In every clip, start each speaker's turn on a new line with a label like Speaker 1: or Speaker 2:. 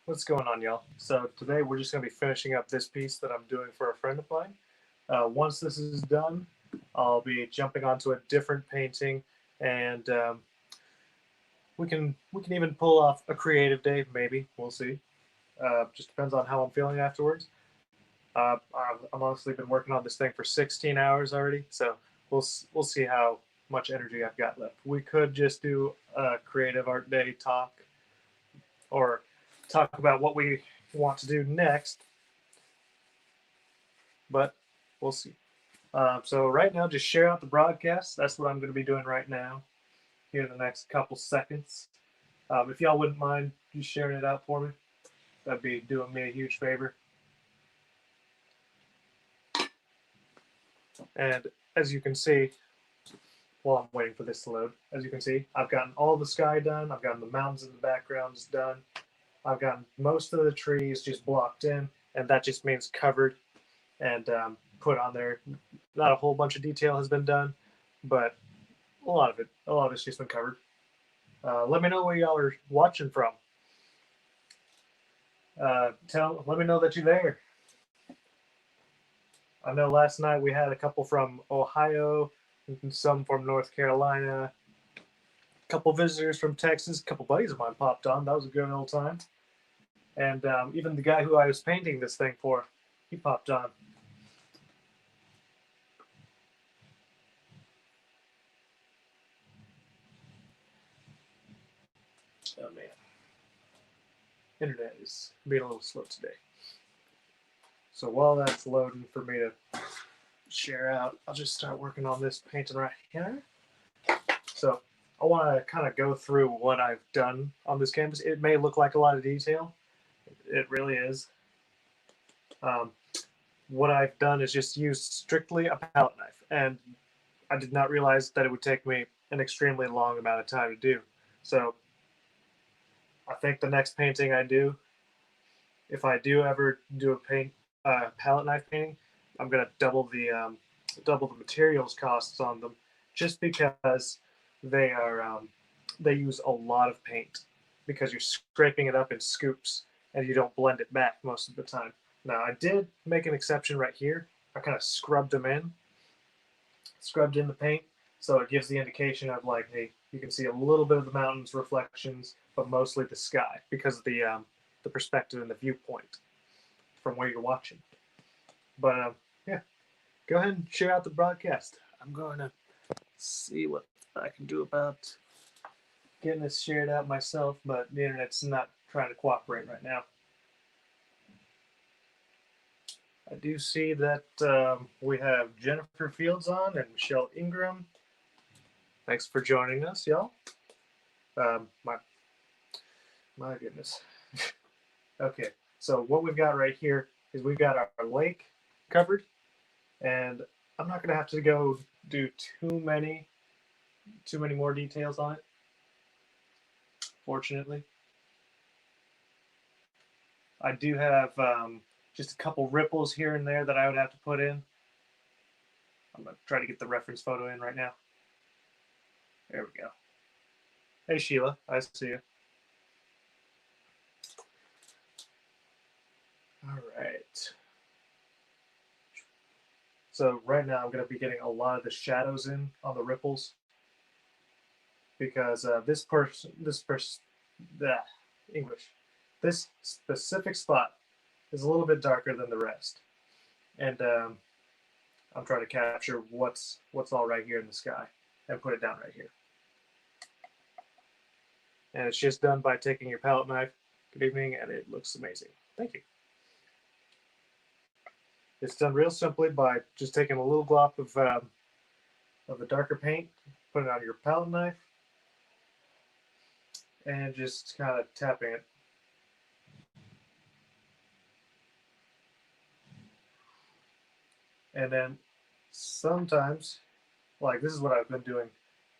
Speaker 1: What's going on, y'all? So today we're just going to be finishing up this piece that I'm doing for a friend of mine. Once this is done, I'll be jumping onto a different painting, and we can even pull off a creative day. Maybe we'll see. Just depends on how I'm feeling afterwards. I've honestly been working on this thing for 16 hours already, so we'll see how much energy I've got left. We could just do a creative art day talk, or talk about what we want to do next, but we'll see. So right now, just share out the broadcast. That's what I'm going to be doing right now, here in the next couple seconds. If y'all wouldn't mind just sharing it out for me, that'd be doing me a huge favor. And as you can see, while I'm waiting for this to load, as you can see, I've gotten all the sky done. I've gotten the mountains in the backgrounds done. I've gotten most of the trees just blocked in, and that just means covered and put on there. Not a whole bunch of detail has been done, but a lot of it's just been covered. Let me know where y'all are watching from. Let me know that you're there. I know last night we had a couple from Ohio, some from North Carolina, a couple visitors from Texas, a couple buddies of mine popped on. That was a good old time. And even the guy who I was painting this thing for, he popped on. Oh man, internet is being a little slow today. So while that's loading for me to share out, I'll just start working on this painting right here. So I want to kind of go through what I've done on this canvas. It may look like a lot of detail. It really is. Um, what I've done is just use strictly a palette knife, and I did not realize that it would take me an extremely long amount of time to do. So I think the next painting I do, if I do ever do a palette knife painting, I'm gonna double the materials costs on them, just because they are they use a lot of paint because you're scraping it up in scoops and you don't blend it back most of the time. Now I did make an exception right here. I kind of scrubbed in the paint, so it gives the indication of like, hey, you can see a little bit of the mountains reflections, but mostly the sky because of the perspective and the viewpoint from where you're watching. But yeah, go ahead and share out the broadcast. I'm going to see what I can do about getting this shared out myself, but the internet's not trying to cooperate right now. I do see that we have Jennifer Fields on and Michelle Ingram. Thanks for joining us, y'all. Um, my my goodness. Okay, so what we've got right here is we've got our lake covered, and I'm not gonna have to go do too many more details on it. Fortunately, I do have just a couple ripples here and there that I would have to put in. I'm gonna try to get the reference photo in right now. There we go. Hey Sheila, I see you. All right. So right now I'm going to be getting a lot of the shadows in on the ripples because English, this specific spot is a little bit darker than the rest, and I'm trying to capture what's all right here in the sky and put it down right here. And it's just done by taking your palette knife. Good evening, and it looks amazing. Thank you. It's done real simply by just taking a little glop of the darker paint, put it on your palette knife, and just kind of tapping it. And then sometimes, like this is what I've been doing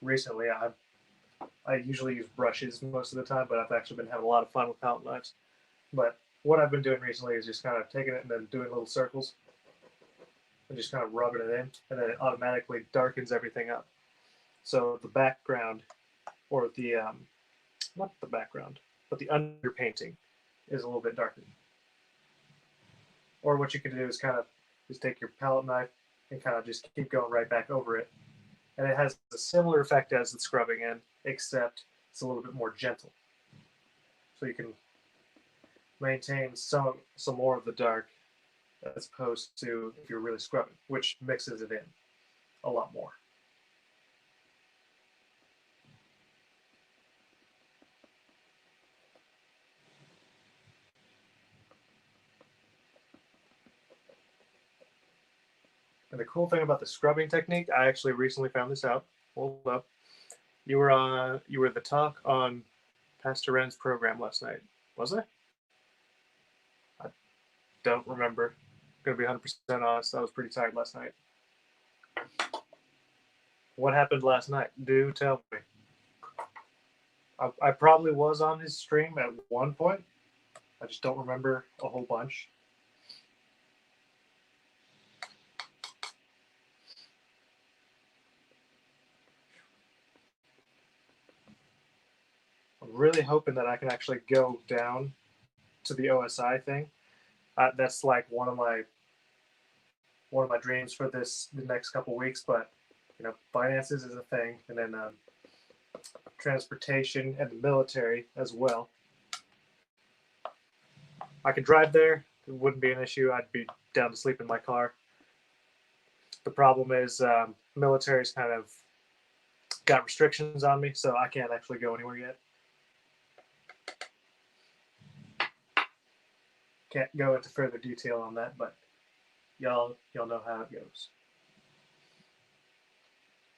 Speaker 1: recently. I usually use brushes most of the time, but I've actually been having a lot of fun with palette knives. But what I've been doing recently is just kind of taking it and then doing little circles and just kind of rubbing it in, and then it automatically darkens everything up. So the background, or the not the background, but the underpainting is a little bit darker. Or what you can do is kind of just take your palette knife and kind of just keep going right back over it. And it has a similar effect as the scrubbing end, except it's a little bit more gentle. So you can maintain some more of the dark as opposed to if you're really scrubbing, which mixes it in a lot more. And the cool thing about the scrubbing technique, I actually recently found this out. Hold up. You were the talk on Pastor Ren's program last night, was I? I don't remember. I'm gonna be 100% honest. I was pretty tired last night. What happened last night? Do tell me. I probably was on his stream at one point. I just don't remember a whole bunch. I'm really hoping that I can actually go down to the OSI thing. That's like one of my dreams for the next couple weeks. But finances is a thing, and then transportation and the military as well. I could drive there; it wouldn't be an issue. I'd be down to sleep in my car. The problem is, military's kind of got restrictions on me, so I can't actually go anywhere yet. Can't go into further detail on that, but y'all know how it goes.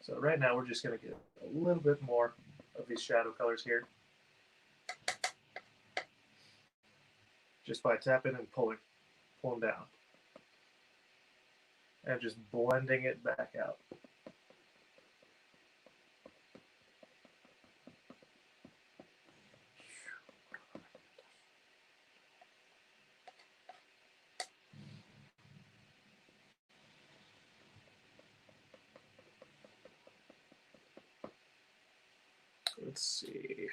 Speaker 1: So right now we're just going to get a little bit more of these shadow colors here, just by tapping and pulling down, and just blending it back out. Let's see.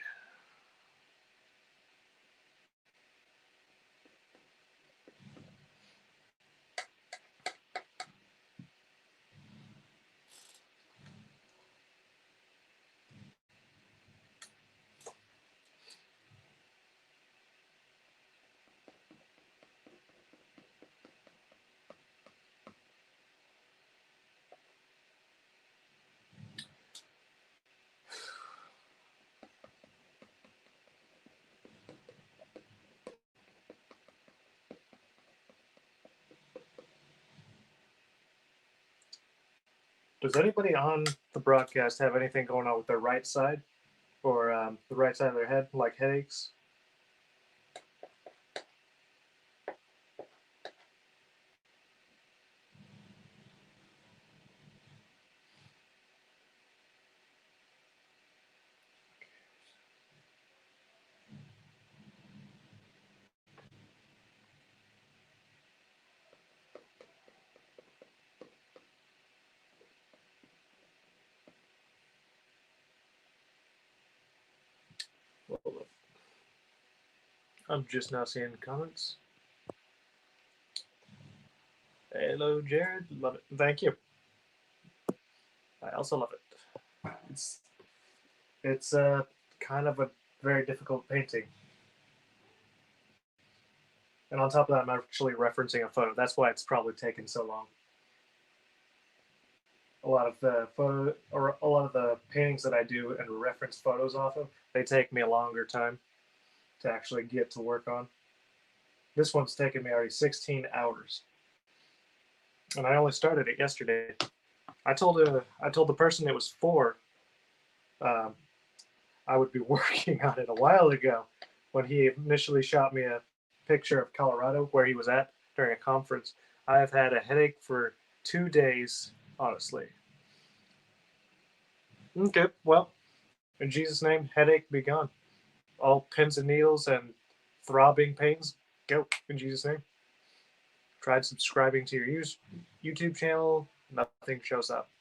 Speaker 1: Does anybody on the broadcast have anything going on with their right side or the right side of their head, like headaches? I'm just now seeing comments. Hello, Jerrod. Love it. Thank you. I also love it. It's kind of a very difficult painting. And on top of that, I'm actually referencing a photo. That's why it's probably taken so long. A lot of the paintings that I do and reference photos off of, they take me a longer time to actually get to work on. This one's taken me already 16 hours, and I only started it yesterday. I told the person it was for. I would be working on it a while ago when he initially shot me a picture of Colorado where he was at during a conference. I have had a headache for 2 days, honestly. Okay, well, in Jesus' name, headache be gone. All pins and needles and throbbing pains, go in Jesus' name. Tried subscribing to your YouTube channel, nothing shows up.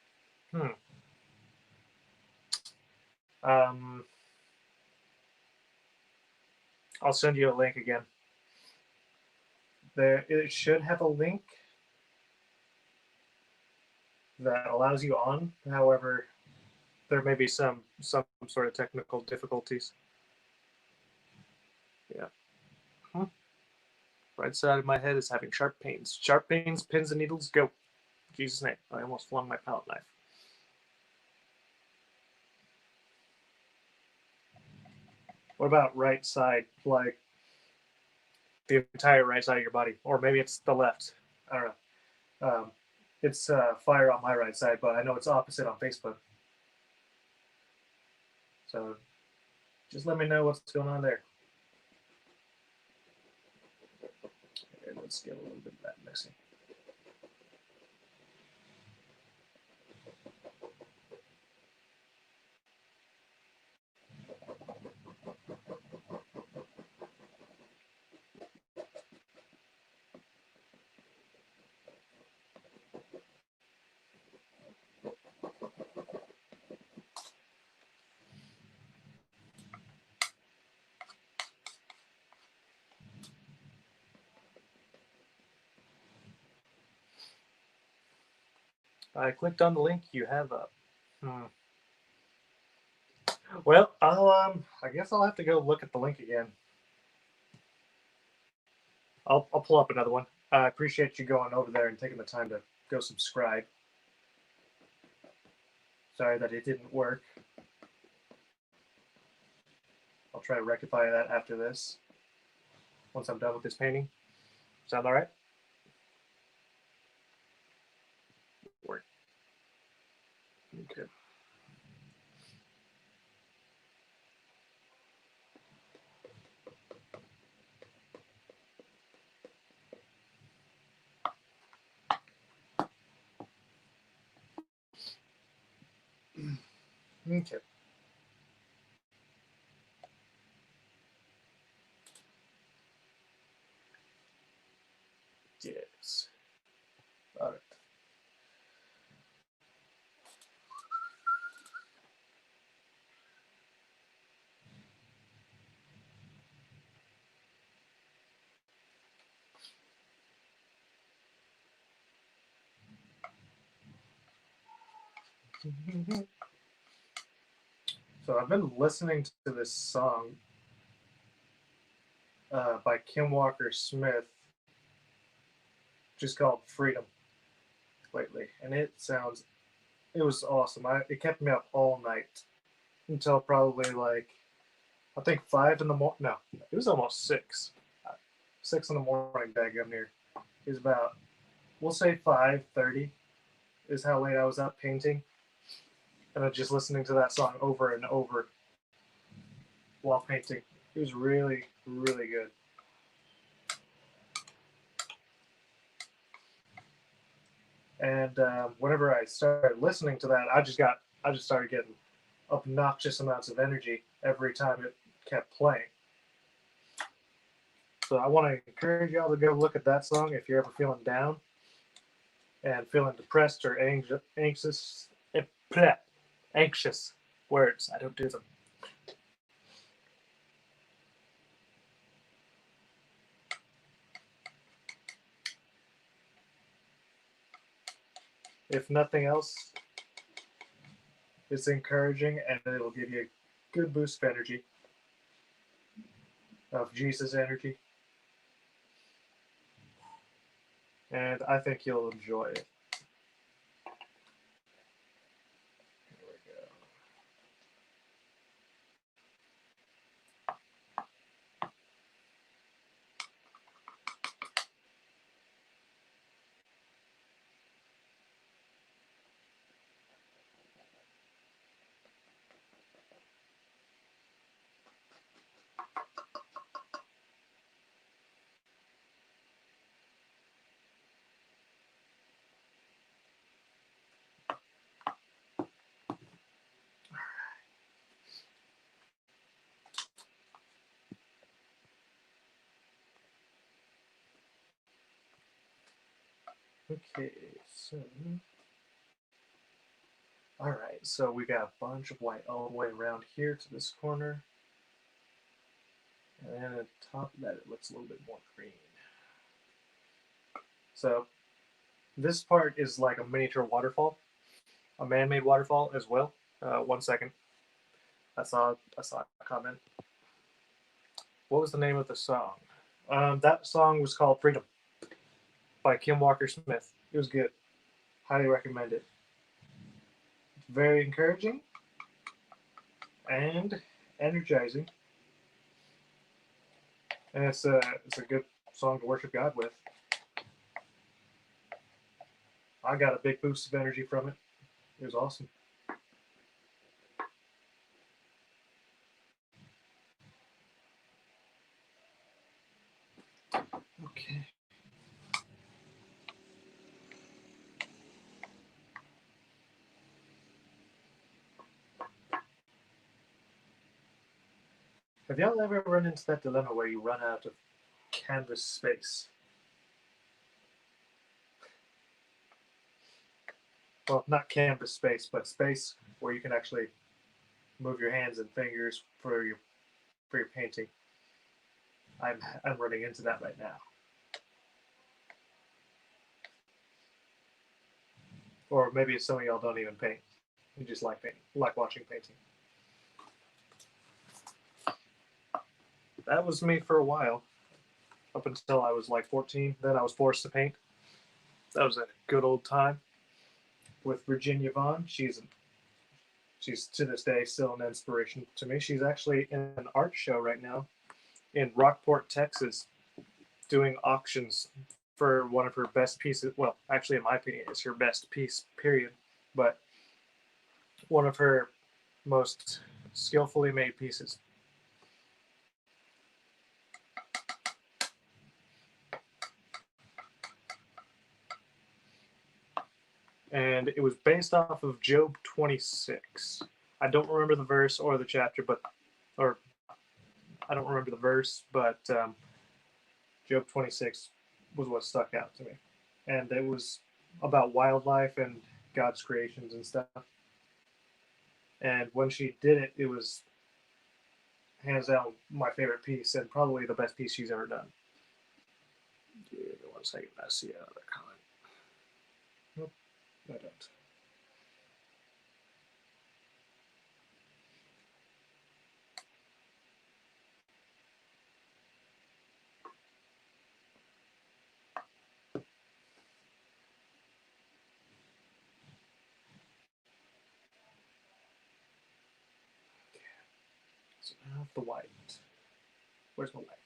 Speaker 1: I'll send you a link again There, it should have a link that allows you on. However, there may be some sort of technical difficulties. Yeah. Huh. Right side of my head is having sharp pains. Sharp pains, pins and needles, go. In Jesus' name. I almost flung my palette knife. What about right side? Like the entire right side of your body, or maybe it's the left. I don't know. It's fire on my right side, but I know it's opposite on Facebook. So just let me know what's going on there. Okay, let's get a little bit of that mixing. I clicked on the link you have up. Well, I guess I'll have to go look at the link again. I'll pull up another one. I appreciate you going over there and taking the time to go subscribe. Sorry that it didn't work. I'll try to rectify that after this. Once I'm done with this painting. Sound all right? Work. Okay. Okay. Yes. All right. So I've been listening to this song by Kim Walker Smith, just called Freedom, lately, and it was awesome. It kept me up all night until probably like I think 5 in the morning. No, it was almost 6. 6 in the morning. Daggum near. It was about, we'll say 5:30 is how late I was up painting, and I'm just listening to that song over and over while painting. It was really, really good. And whenever I started listening to that, I just started getting obnoxious amounts of energy every time it kept playing. So I want to encourage y'all to go look at that song if you're ever feeling down and feeling depressed or anxious words. I don't do them. If nothing else, it's encouraging and it'll give you a good boost of energy, of Jesus energy. And I think you'll enjoy it. Here we go. Okay, so all right, so we got a bunch of white all the way around here to this corner. And then at the top of that, it looks a little bit more green. So this part is like a miniature waterfall, a man-made waterfall as well. 1 second. I saw a comment. What was the name of the song? That song was called Freedom by Kim Walker Smith. It was good. Highly recommend it. Very encouraging and energizing. And it's a good song to worship God with. I got a big boost of energy from it. It was awesome. Okay. Have y'all ever run into that dilemma where you run out of canvas space? Well, not canvas space, but space where you can actually move your hands and fingers for your painting. I'm running into that right now. Or maybe some of y'all don't even paint. You just like painting, like watching painting. That was me for a while, up until I was like 14. Then I was forced to paint. That was a good old time with Virginia Vaughn. She's to this day still an inspiration to me. She's actually in an art show right now in Rockport, Texas, doing auctions for one of her best pieces. Well, actually, in my opinion, it's her best piece, period. But one of her most skillfully made pieces. And it was based off of Job 26. I don't remember the verse or the chapter, or I don't remember the verse, but Job 26 was what stuck out to me. And it was about wildlife and God's creations and stuff. And when she did it, it was hands down my favorite piece and probably the best piece she's ever done. Give me 1 second. I see another comment. Nope, I don't. So now the white. Where's my white?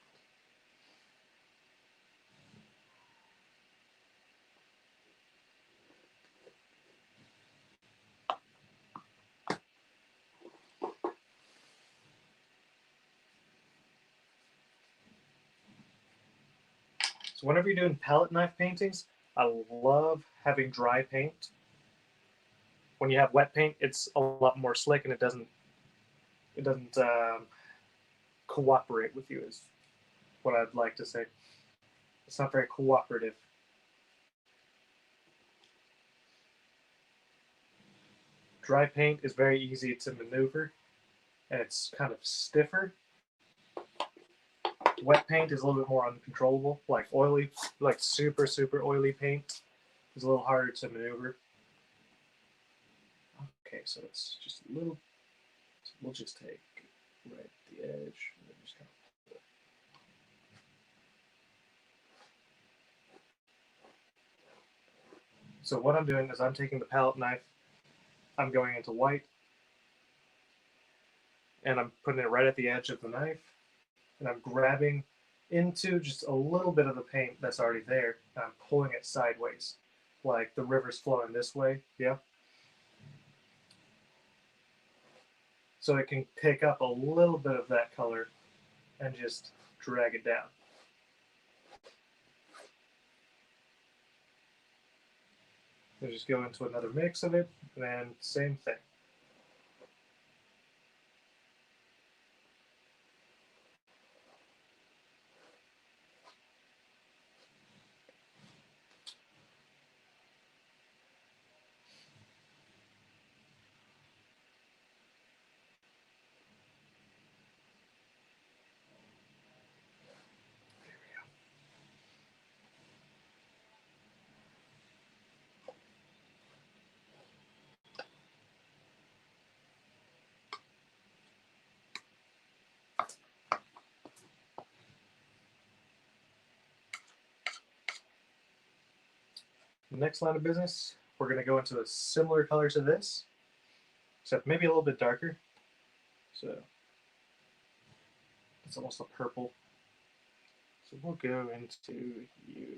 Speaker 1: So whenever you're doing palette knife paintings, I love having dry paint. When you have wet paint, it's a lot more slick and it doesn't cooperate with you. Is what I'd like to say. It's not very cooperative. Dry paint is very easy to maneuver, and it's kind of stiffer. Wet paint is a little bit more uncontrollable. Like oily, like super oily paint is a little harder to maneuver. Okay, so it's just a little. So we'll just take right at the edge and then just kind of. So what I'm doing is I'm taking the palette knife, I'm going into white, and I'm putting it right at the edge of the knife, and I'm grabbing into just a little bit of the paint that's already there, and I'm pulling it sideways, like the river's flowing this way, yeah? So it can pick up a little bit of that color and just drag it down. So just go into another mix of it, and then same thing. The next line of business, we're going to go into a similar color to this, except maybe a little bit darker. So it's almost a purple. So we'll go into you.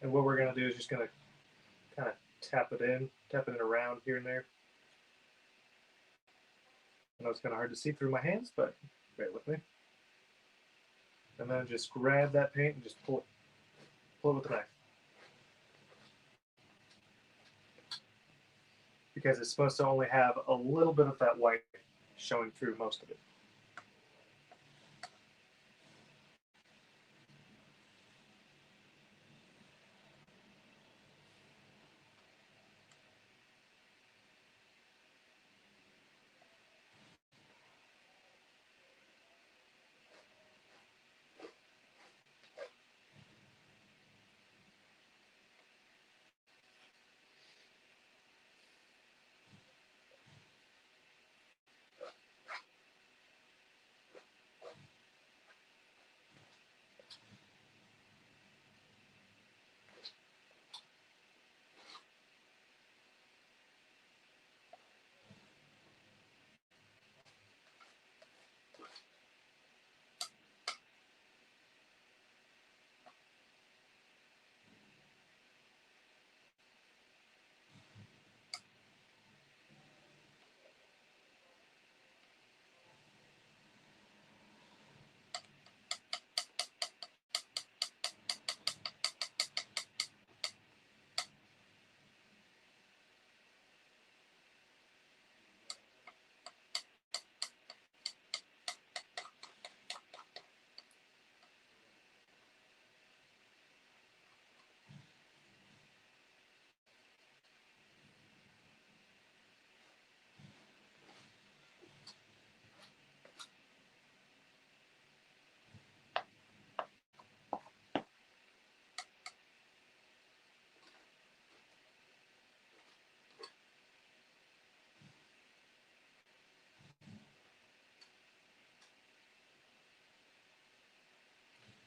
Speaker 1: And what we're going to do is just going to kind of tap it in around here and there. I know it's kind of hard to see through my hands, but bear with me. And then just grab that paint and just pull it with the knife. Because it's supposed to only have a little bit of that white showing through most of it.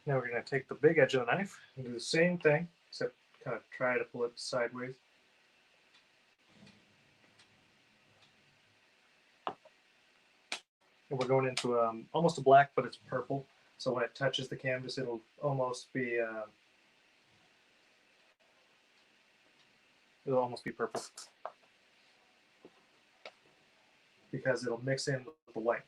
Speaker 1: Now we're going to take the big edge of the knife and do the same thing, except kind of try to pull it sideways. And we're going into almost a black, but it's purple. So when it touches the canvas, it'll almost be purple because it'll mix in with the white.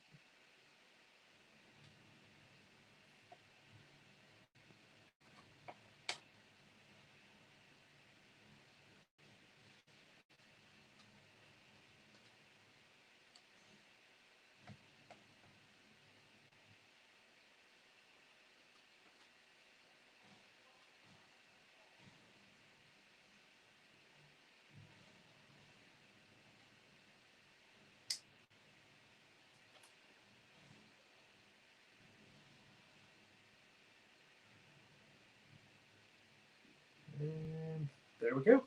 Speaker 1: And there we go.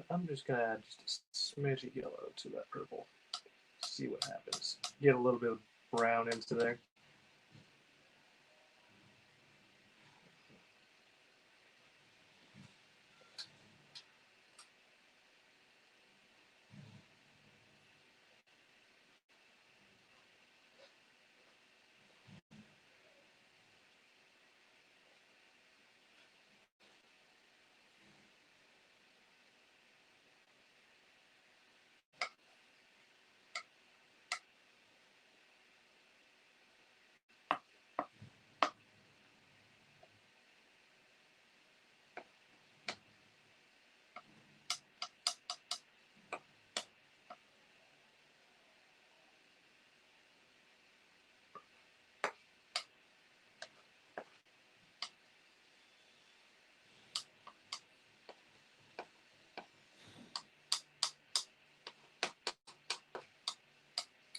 Speaker 1: I'm just going to add just a smidge of yellow to that purple. See what happens. Get a little bit of brown into there.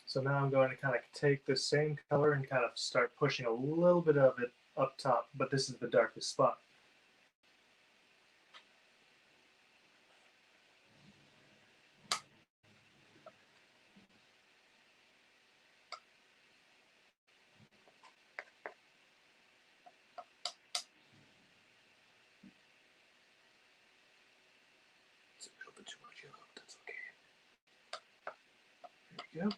Speaker 1: So now I'm going to kind of take this same color and kind of start pushing a little bit of it up top, but this is the darkest spot. It's a little bit too much yellow, but that's okay. There we go.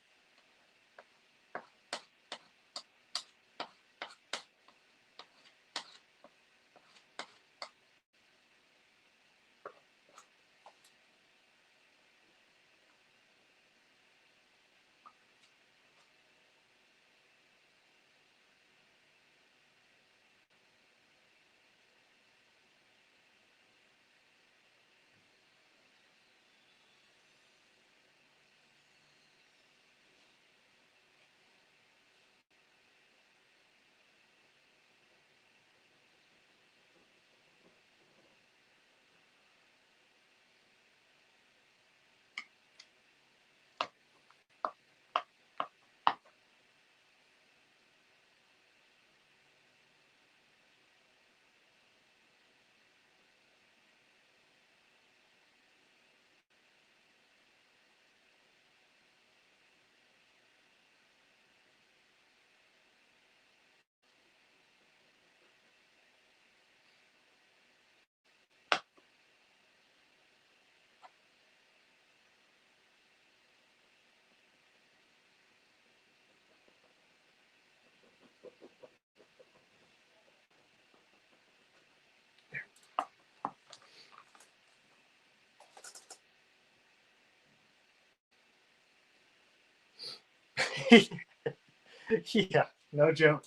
Speaker 1: Yeah, no joke.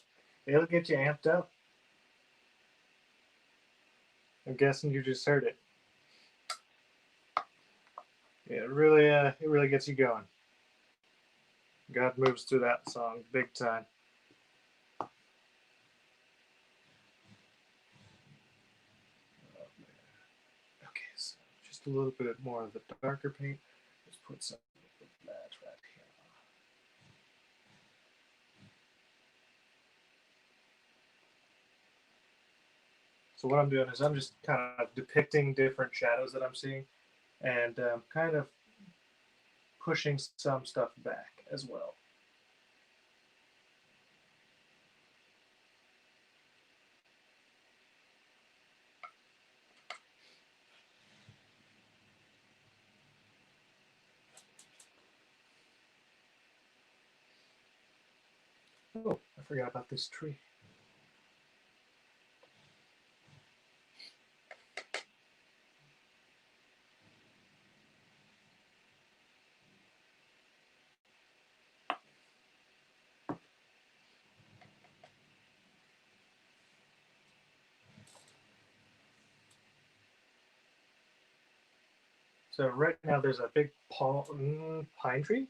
Speaker 1: It'll get you amped up. I'm guessing you just heard it. Yeah, it really gets you going. God moves through that song big time. Okay, so just a little bit more of the darker paint. Just put some of that right here. So what I'm doing is I'm just kind of depicting different shadows that I'm seeing, and kind of pushing some stuff back as well. Oh, I forgot about this tree. So right now there's a big pine tree.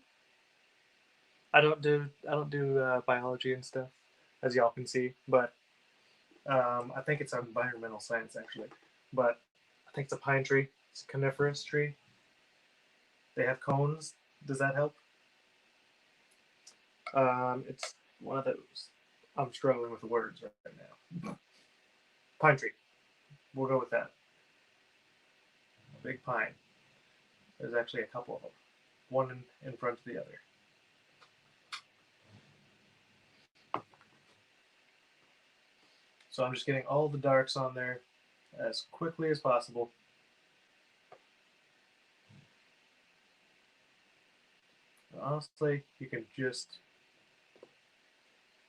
Speaker 1: I don't do biology and stuff, as y'all can see, but I think it's environmental science actually. But I think it's a pine tree. It's a coniferous tree. They have cones. Does that help? It's one of those. I'm struggling with the words right now. Pine tree. We'll go with that. Big pine. There's actually a couple of them, one in front of the other. So I'm just getting all the darks on there as quickly as possible. And honestly, you can just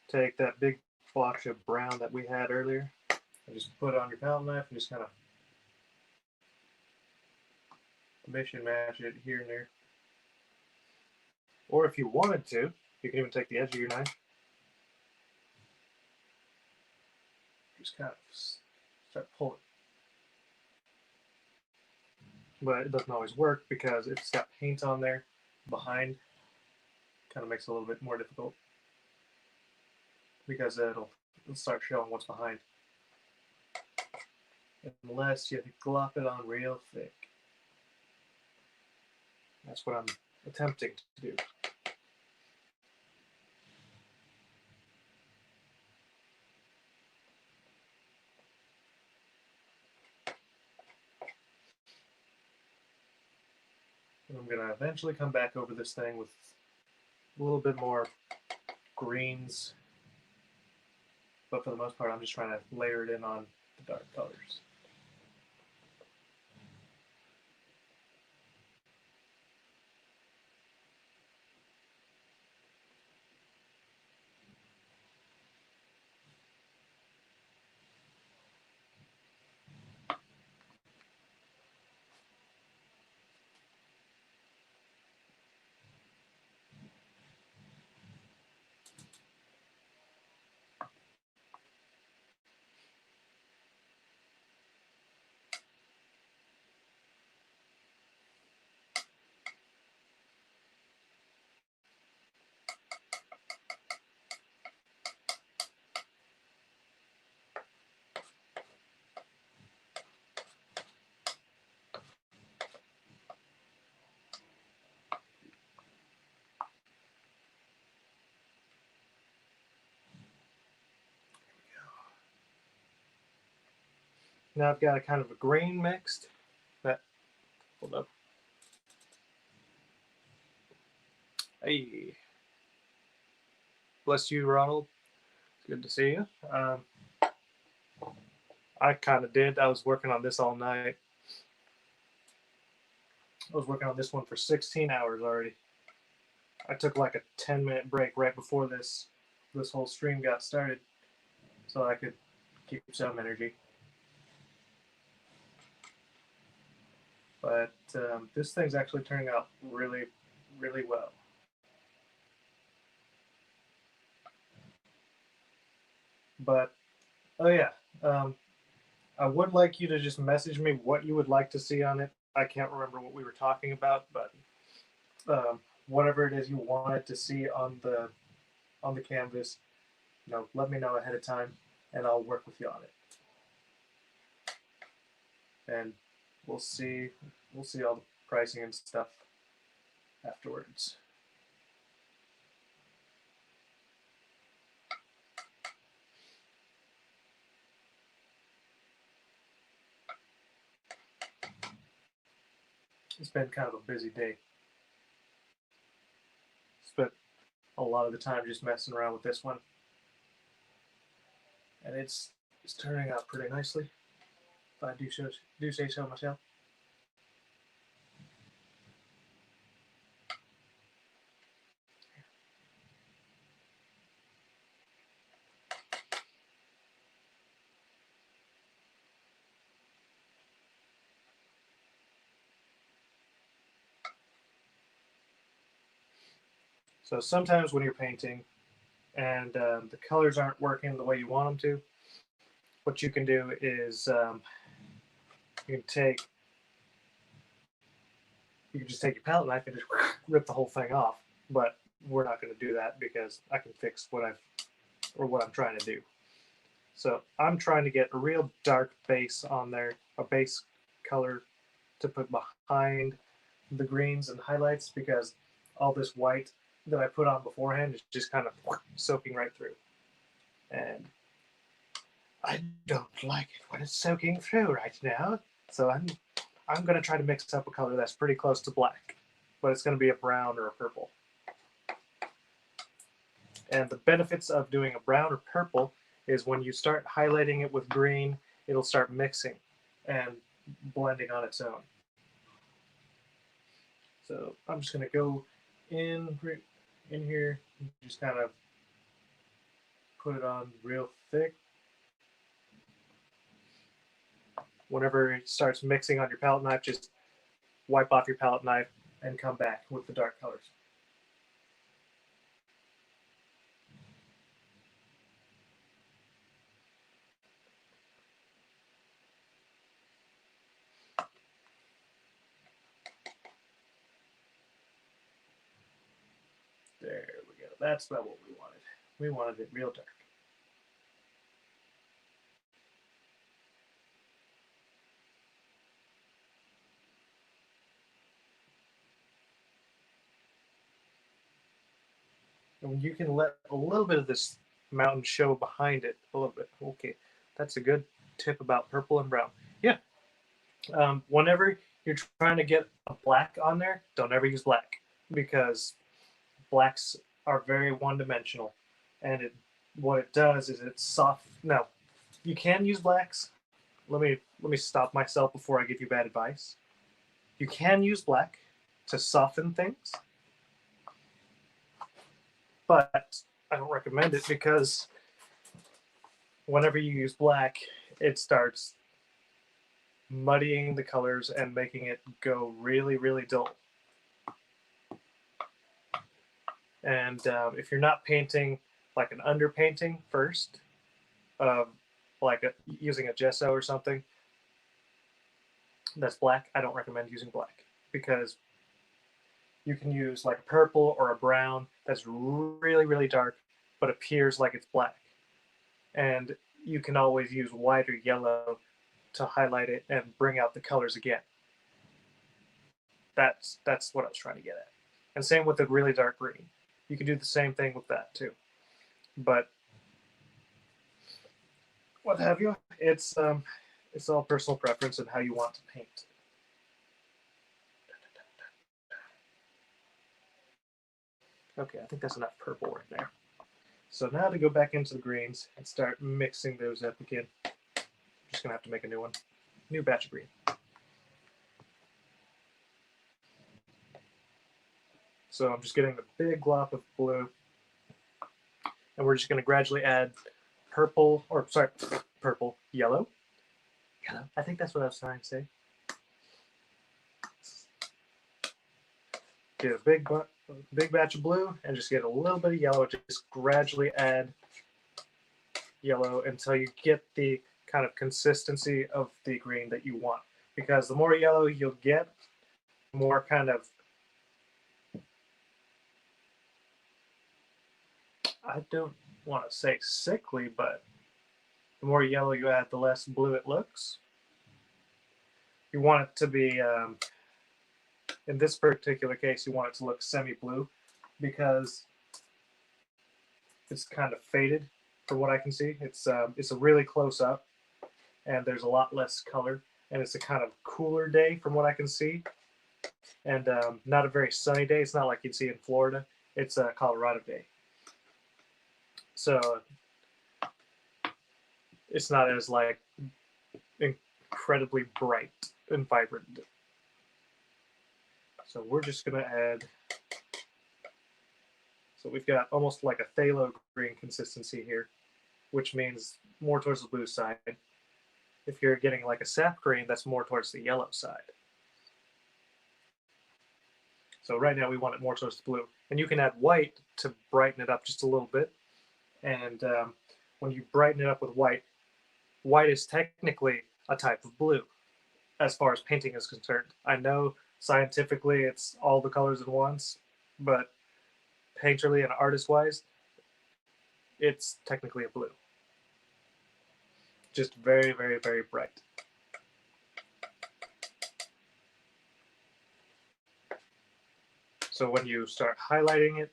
Speaker 1: take that big blotch of brown that we had earlier and just put it on your palette knife and just kind of mix and match it here and there. Or if you wanted to, you can even take the edge of your knife, just kind of start pulling. But it doesn't always work because if it's got paint on there behind, kind of makes it a little bit more difficult because it'll start showing what's behind. Unless you glop it on real thick. That's what I'm attempting to do. I'm going to eventually come back over this thing with a little bit more greens. But for the most part, I'm just trying to layer it in on the dark colors. Now I've got a kind of a green mixed. That, hold up. Hey, bless you, Ronald. It's good to see you. I kind of did. I was working on this all night. I was working on this one for 16 hours already. I took like a 10-minute break right before this whole stream got started, so I could keep some energy. But this thing's actually turning out really, really well. But, oh yeah, I would like you to just message me what you would like to see on it. I can't remember what we were talking about, but whatever it is you wanted to see on the canvas, let me know ahead of time, and I'll work with you on it. And we'll see all the pricing and stuff afterwards. It's been kind of a busy day. Spent a lot of the time just messing around with this one, and it's turning out pretty nicely, if I do say so myself. So sometimes when you're painting and the colors aren't working the way you want them to, what you can do is you can just take your palette knife and just rip the whole thing off. But we're not going to do that because I can fix what I'm trying to do. So I'm trying to get a real dark base on there, a base color to put behind the greens and highlights, because all this white that I put on beforehand is just kind of soaking right through. And I don't like it when it's soaking through right now. So I'm going to try to mix up a color that's pretty close to black, but it's going to be a brown or a purple. And the benefits of doing a brown or purple is when you start highlighting it with green, it'll start mixing and blending on its own. So I'm just going to go in here, just kind of put it on real thick. Whenever it starts mixing on your palette knife, just wipe off your palette knife and come back with the dark colors. There we go. That's about what we wanted. We wanted it real dark. And you can let a little bit of this mountain show behind it a little bit. Okay, that's a good tip about purple and brown. Yeah. Whenever you're trying to get a black on there, don't ever use black, because blacks are very one-dimensional, and what it does is it's soft. Now, you can use blacks. Let me stop myself before I give you bad advice. You can use black to soften things, but I don't recommend it, because whenever you use black, it starts muddying the colors and making it go really, really dull. And if you're not painting like an underpainting first, using a gesso or something that's black, I don't recommend using black, because you can use like a purple or a brown that's really, really dark but appears like it's black. And you can always use white or yellow to highlight it and bring out the colors again. That's what I was trying to get at. And same with the really dark green. You can do the same thing with that too. But what have you? It's all personal preference and how you want to paint. Okay, I think that's enough purple right there. So now to go back into the greens and start mixing those up again. I'm just gonna have to make a new one. New batch of green. So I'm just getting a big glop of blue, and we're just gonna gradually add purple, yellow. Yellow. I think that's what I was trying to say. Get a big batch of blue and just get a little bit of yellow. Just gradually add yellow until you get the kind of consistency of the green that you want. Because the more yellow you'll get, the more kind of, I don't want to say sickly, but the more yellow you add, the less blue it looks. You want it to be, in this particular case, you want it to look semi-blue, because it's kind of faded from what I can see. It's a really close up, and there's a lot less color, and it's a kind of cooler day from what I can see, and not a very sunny day. It's not like you'd see in Florida. It's a Colorado day. So it's not as like incredibly bright and vibrant. So we're just gonna add, so we've got almost like a phthalo green consistency here, which means more towards the blue side. If you're getting like a sap green, that's more towards the yellow side. So right now we want it more towards the blue. And you can add white to brighten it up just a little bit. And when you brighten it up with white, white is technically a type of blue as far as painting is concerned. I know scientifically it's all the colors at once, but painterly and artist-wise, it's technically a blue. Just very, very, very bright. So when you start highlighting it,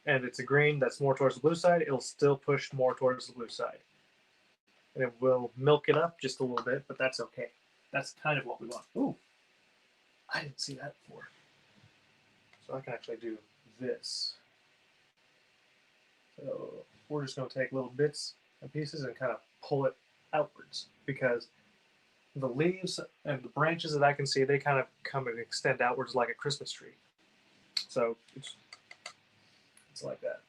Speaker 1: and it's a green that's more towards the blue side, it'll still push more towards the blue side. And it will milk it up just a little bit, but that's okay. That's kind of what we want. Ooh, I didn't see that before. So I can actually do this. So we're just going to take little bits and pieces and kind of pull it outwards, because the leaves and the branches that I can see, they kind of come and extend outwards like a Christmas tree. So it's like that.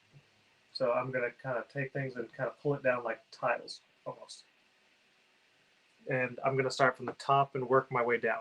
Speaker 1: So I'm going to kind of take things and kind of pull it down like tiles almost. And I'm going to start from the top and work my way down.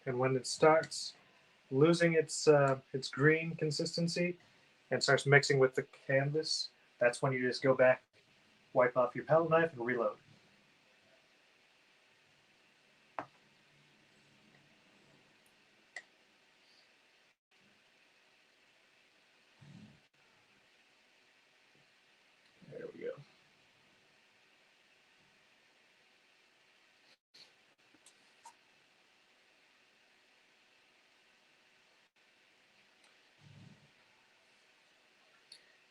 Speaker 1: And when it starts losing its green consistency and starts mixing with the canvas, that's when you just go back, wipe off your palette knife, and reload.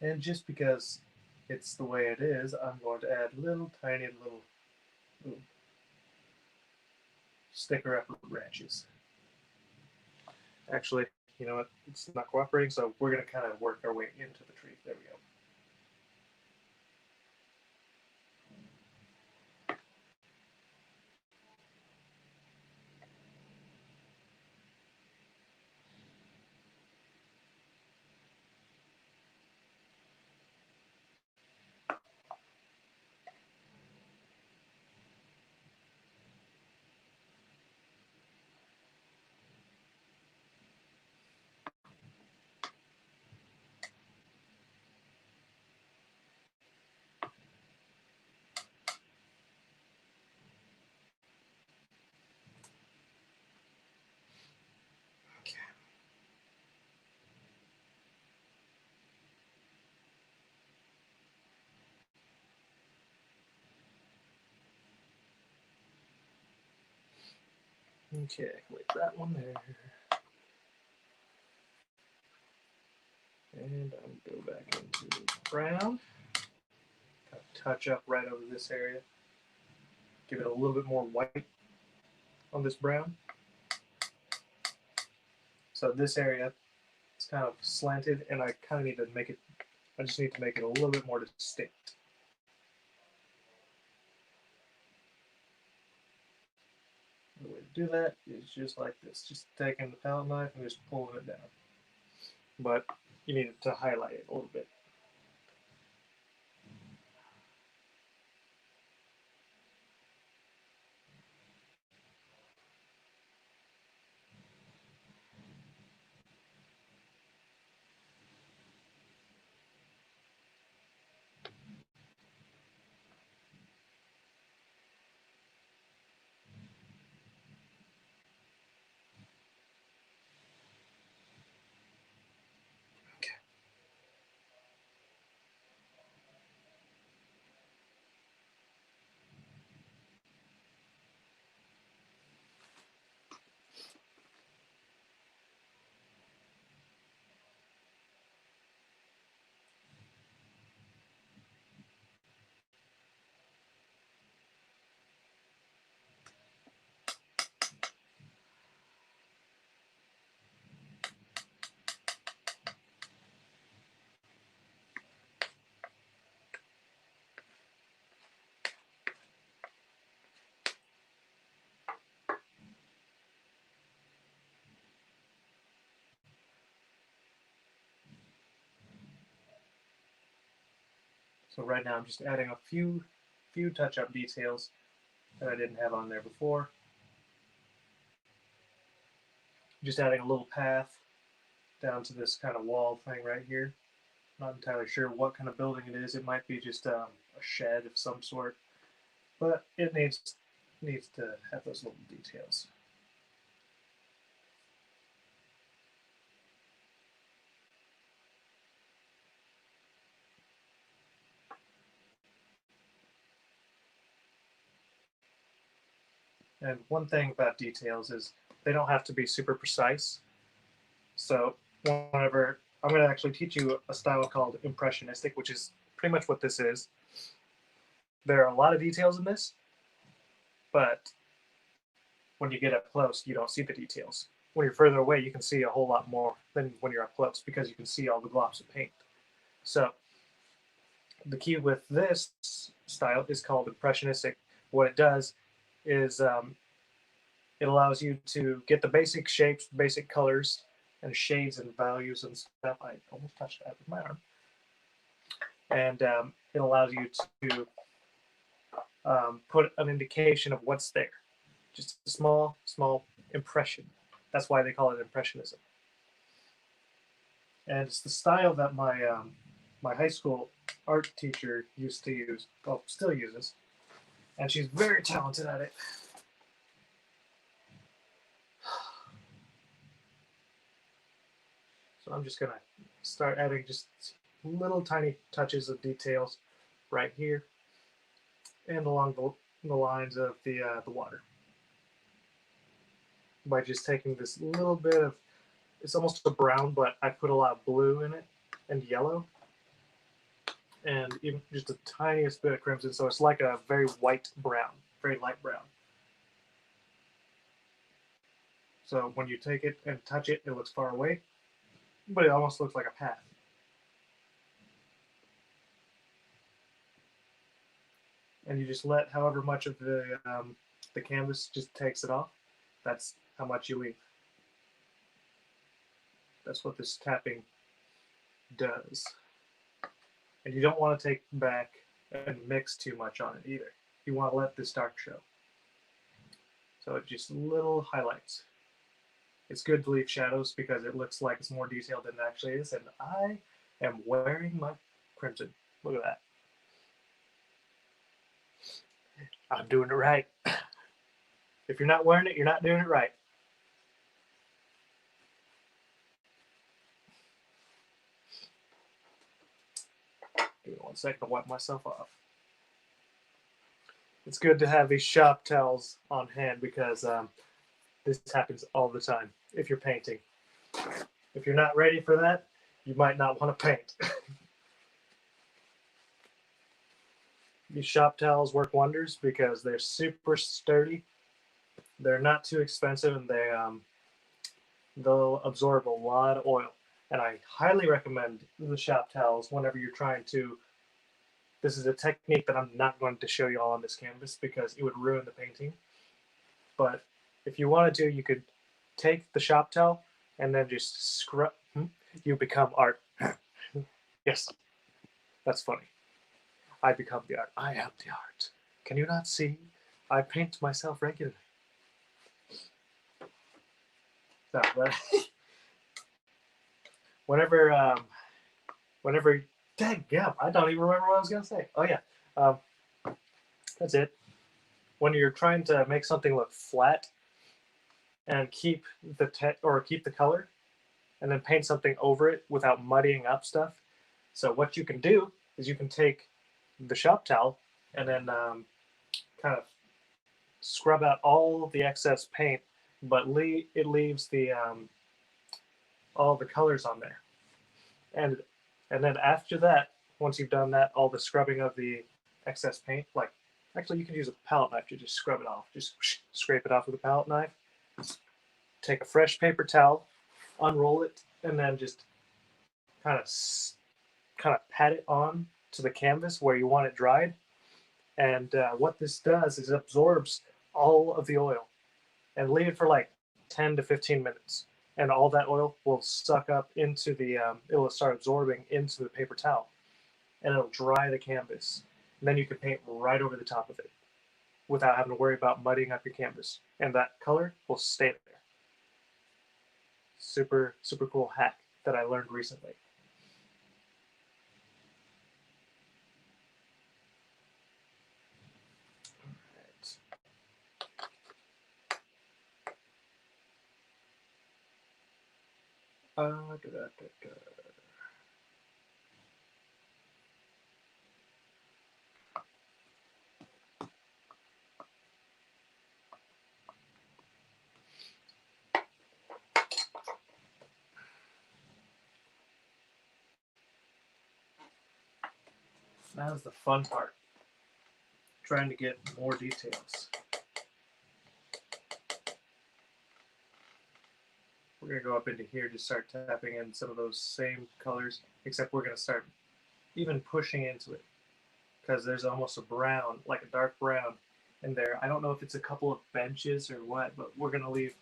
Speaker 1: And just because it's the way it is, I'm going to add little tiny little sticker up branches. Actually, you know what? It's not cooperating, so we're going to kind of work our way into the tree. There we go. Okay, wait, that one there. And I'm going to go back into brown. Touch up right over this area. Give it a little bit more white on this brown. So this area is kind of slanted, and I kind of need to make it, I just need to make it a little bit more distinct. The way to do that is just like this, just taking the palette knife and just pulling it down. But you need to highlight it a little bit. Okay. So right now I'm just adding a few touch-up details that I didn't have on there before. Just adding a little path down to this kind of wall thing right here. Not entirely sure what kind of building it is. It might be just a shed of some sort, but it needs to have those little details. And one thing about details is they don't have to be super precise. So whenever I'm going to actually teach you a style called impressionistic, which is pretty much what this is. There are a lot of details in this, but when you get up close, you don't see the details. When you're further away, you can see a whole lot more than when you're up close because you can see all the globs of paint. So the key with this style is called impressionistic. What it does is it allows you to get the basic shapes, basic colors, and shades and values and stuff. I almost touched that with my arm. And it allows you to put an indication of what's there. Just a small impression. That's why they call it impressionism. And it's the style that my high school art teacher used to use, well, still uses, and she's very talented at it. So I'm just gonna start adding just little tiny touches of details right here and along the lines of the water by just taking this little bit of, it's almost a brown, but I put a lot of blue in it and yellow. and even just the tiniest bit of crimson. So it's like a very white brown, very light brown. So when you take it and touch it, it looks far away, but it almost looks like a path. And you just let however much of the canvas just takes it off. That's how much you leave. That's what this tapping does. And you don't want to take back and mix too much on it either. You want to let this dark show. So it's just little highlights. It's good to leave shadows because it looks like it's more detailed than it actually is. And I am wearing my crimson. Look at that. I'm doing it right. If you're not wearing it, you're not doing it right. Give me 1 second to wipe myself off. It's good to have these shop towels on hand because this happens all the time if you're painting. If you're not ready for that, you might not want to paint. These shop towels work wonders because they're super sturdy. They're not too expensive, and they'll absorb a lot of oil. And I highly recommend the shop towels whenever you're trying to. This is a technique that I'm not going to show you all on this canvas because it would ruin the painting. But if you wanted to, you could take the shop towel and then just scrub. You become art. Yes, that's funny. I become the art. I am the art. Can you not see? I paint myself regularly. No, but whenever, dadgum, I don't even remember what I was gonna say. Oh yeah, that's it. When you're trying to make something look flat and keep keep the color, and then paint something over it without muddying up stuff. So what you can do is you can take the shop towel and then kind of scrub out all the excess paint, but it leaves the all the colors on there. And then after that, once you've done that, all the scrubbing of the excess paint, like actually you can use a palette knife to just scrub it off. Just scrape it off with a palette knife. Take a fresh paper towel, unroll it, and then just kind of pat it on to the canvas where you want it dried. And what this does is it absorbs all of the oil and leave it for like 10 to 15 minutes. And all that oil will suck up into it will start absorbing into the paper towel and it'll dry the canvas. And then you can paint right over the top of it without having to worry about muddying up your canvas. And that color will stay there. Super, super cool hack that I learned recently. All right. That was the fun part. Trying to get more details. We're going to go up into here to start tapping in some of those same colors, except we're going to start even pushing into it because there's almost a brown, like a dark brown in there. I don't know if it's a couple of benches or what, but we're going to leave.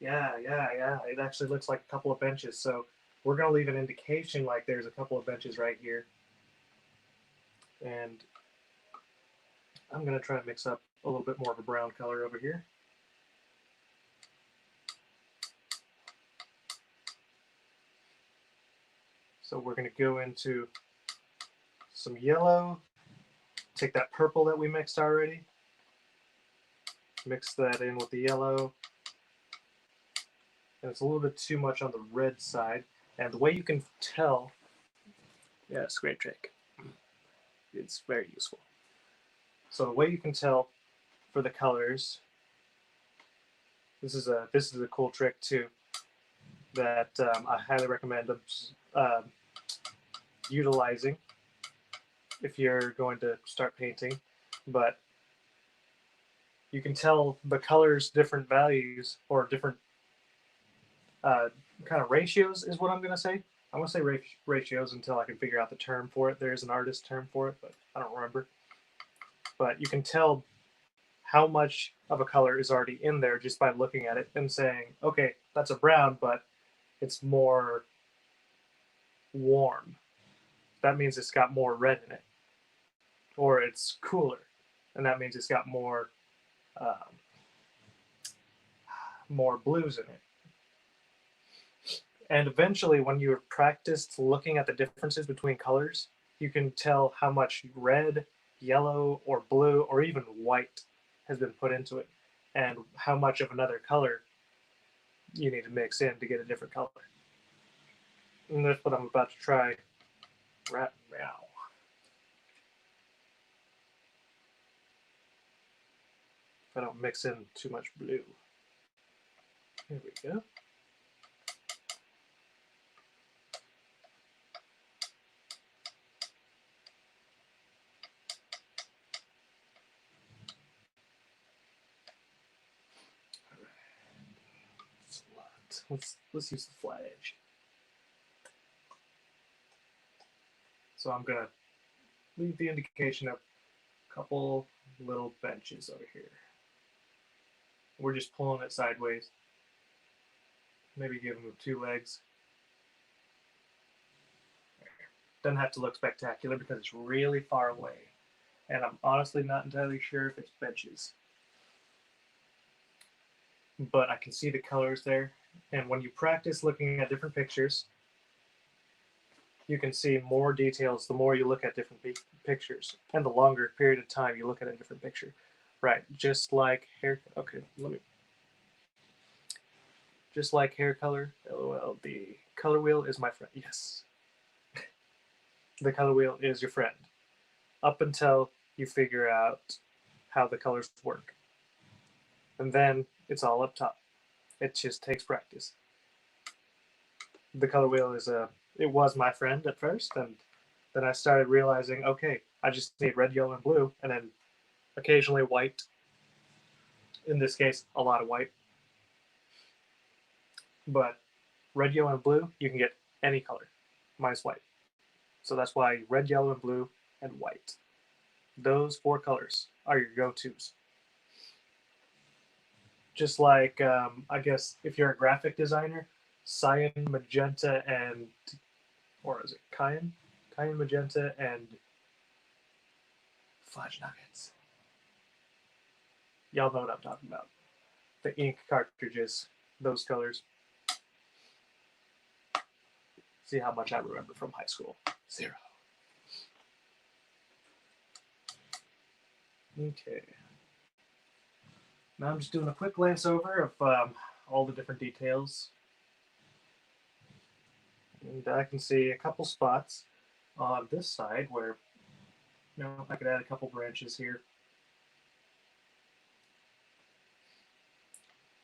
Speaker 1: Yeah. It actually looks like a couple of benches. So we're going to leave an indication like there's a couple of benches right here. And I'm going to try to mix up a little bit more of a brown color over here. So we're going to go into some yellow, take that purple that we mixed already, mix that in with the yellow, and it's a little bit too much on the red side. And the way you can tell, yeah, it's a great trick. It's very useful. So the way you can tell for the colors, this is a cool trick too that I highly recommend utilizing. if you're going to start painting, but you can tell the colors different values or different uh, kind of ratios is what I'm going to say. I'm going to say ratios until I can figure out the term for it. There's an artist term for it, but I don't remember. But you can tell how much of a color is already in there just by looking at it and saying, okay, that's a brown, but it's more warm. That means it's got more red in it. Or it's cooler, and that means it's got um, more blues in it. And eventually, when you've practiced looking at the differences between colors, you can tell how much red, yellow, or blue, or even white has been put into it, and how much of another color you need to mix in to get a different color. And that's what I'm about to try right now. If I don't mix in too much blue. Here we go. Let's use the flat edge. So I'm gonna leave the indication of a couple little benches over here. We're just pulling it sideways. Maybe give them 2 legs. Doesn't have to look spectacular because it's really far away. And I'm honestly not entirely sure if it's benches. But I can see the colors there. And when you practice looking at different pictures, you can see more details the more you look at different pictures. And the longer period of time you look at a different picture. Right, just like hair. Okay, just like hair color. LOL. The color wheel is my friend. Yes. The color wheel is your friend. Up until you figure out how the colors work. And then it's all up top. It just takes practice. The color wheel it was my friend at first, and then I started realizing, okay, I just need red, yellow, and blue, and then occasionally white. In this case, a lot of white. But red, yellow, and blue, you can get any color minus white. So that's why red, yellow, and blue, and white. Those 4 colors are your go-tos. Just like, I guess, if you're a graphic designer, cyan, magenta, and, or is it cayenne? Cayenne, magenta, and fudge nuggets. Y'all know what I'm talking about. The ink cartridges, those colors. See how much I remember from high school. 0. Okay. Now I'm just doing a quick glance over of all the different details. And I can see a couple spots on this side where, I could add a couple branches here.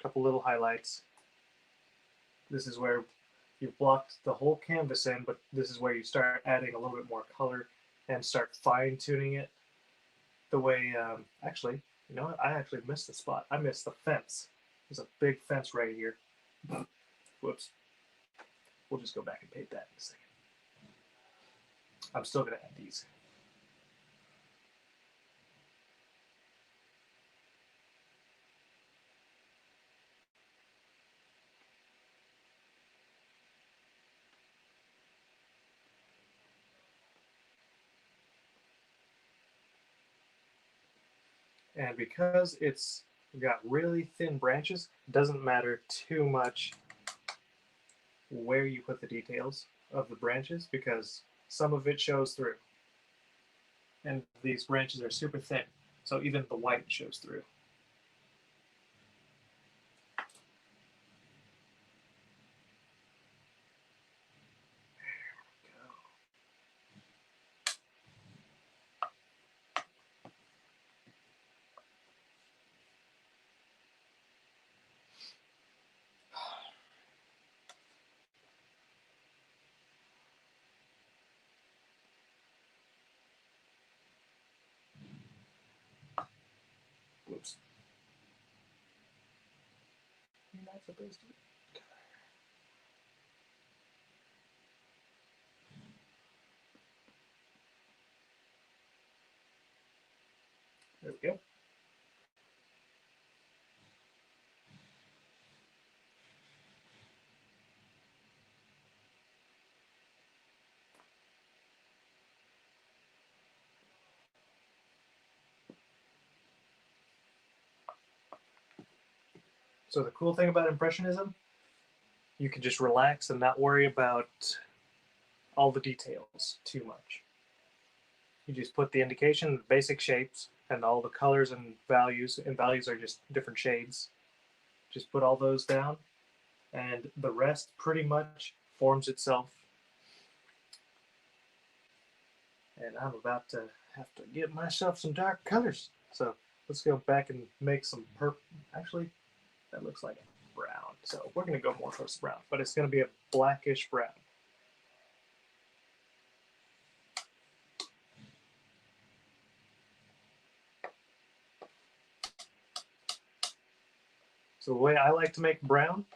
Speaker 1: A couple little highlights. This is where you've blocked the whole canvas in, but this is where you start adding a little bit more color and start fine-tuning it the way, actually, you know what? I actually missed the spot. I missed the fence. There's a big fence right here. Whoops. We'll just go back and paint that in a second. I'm still going to add these. And because it's got really thin branches, it doesn't matter too much where you put the details of the branches because some of it shows through. And these branches are super thin, so even the white shows through. that supposed to be? There we go. So the cool thing about Impressionism, you can just relax and not worry about all the details too much. You just put the indication, the basic shapes, and all the colors and values are just different shades. Just put all those down, and the rest pretty much forms itself. And I'm about to have to get myself some dark colors. So let's go back and make some purple. Actually, that looks like brown. So we're going to go more towards brown, but it's going to be a blackish brown. So the way I like to make brown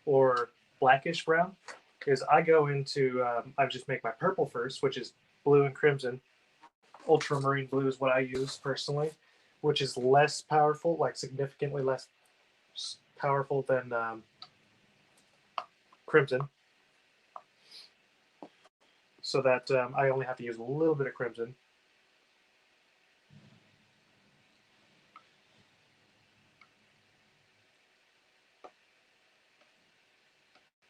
Speaker 1: or blackish brown is I go into, I just make my purple first, which is blue and crimson. Ultramarine blue is what I use personally, which is less powerful, like significantly less powerful than crimson. So that I only have to use a little bit of crimson.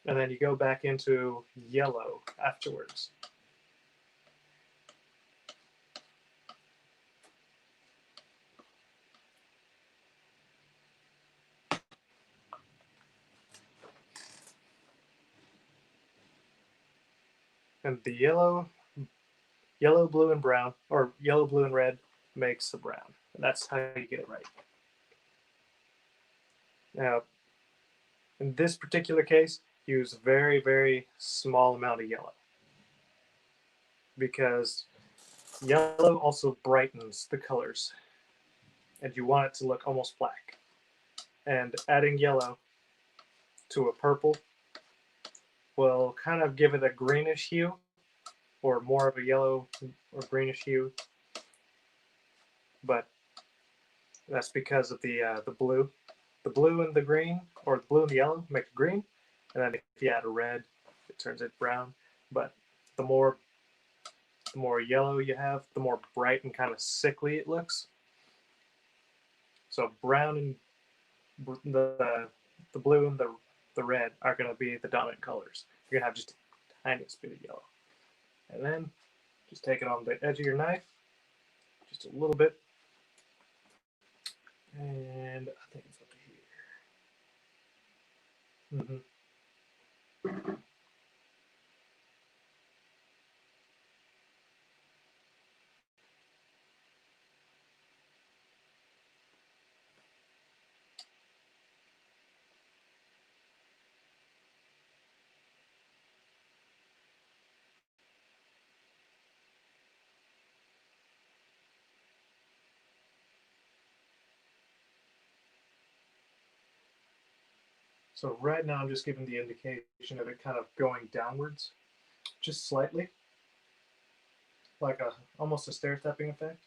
Speaker 1: And then you go back into yellow afterwards. And the yellow, blue, and brown, or yellow, blue, and red makes the brown. And that's how you get it right. Now, in this particular case, use a very, very small amount of yellow because yellow also brightens the colors and you want it to look almost black. And adding yellow to a purple will kind of give it a greenish hue or more of a yellow or greenish hue. But that's because of the blue. The blue and the green, or the blue and the yellow, make it green. And then if you add a red, it turns it brown. But the more yellow you have, the more bright and kind of sickly it looks. So brown and the blue and the red are going to be the dominant colors. You're going to have just a tiniest bit of yellow. And then just take it on the edge of your knife, just a little bit. And I think it's up to here. Mm-hmm. So right now I'm just giving the indication of it kind of going downwards, just slightly, like almost a stair stepping effect.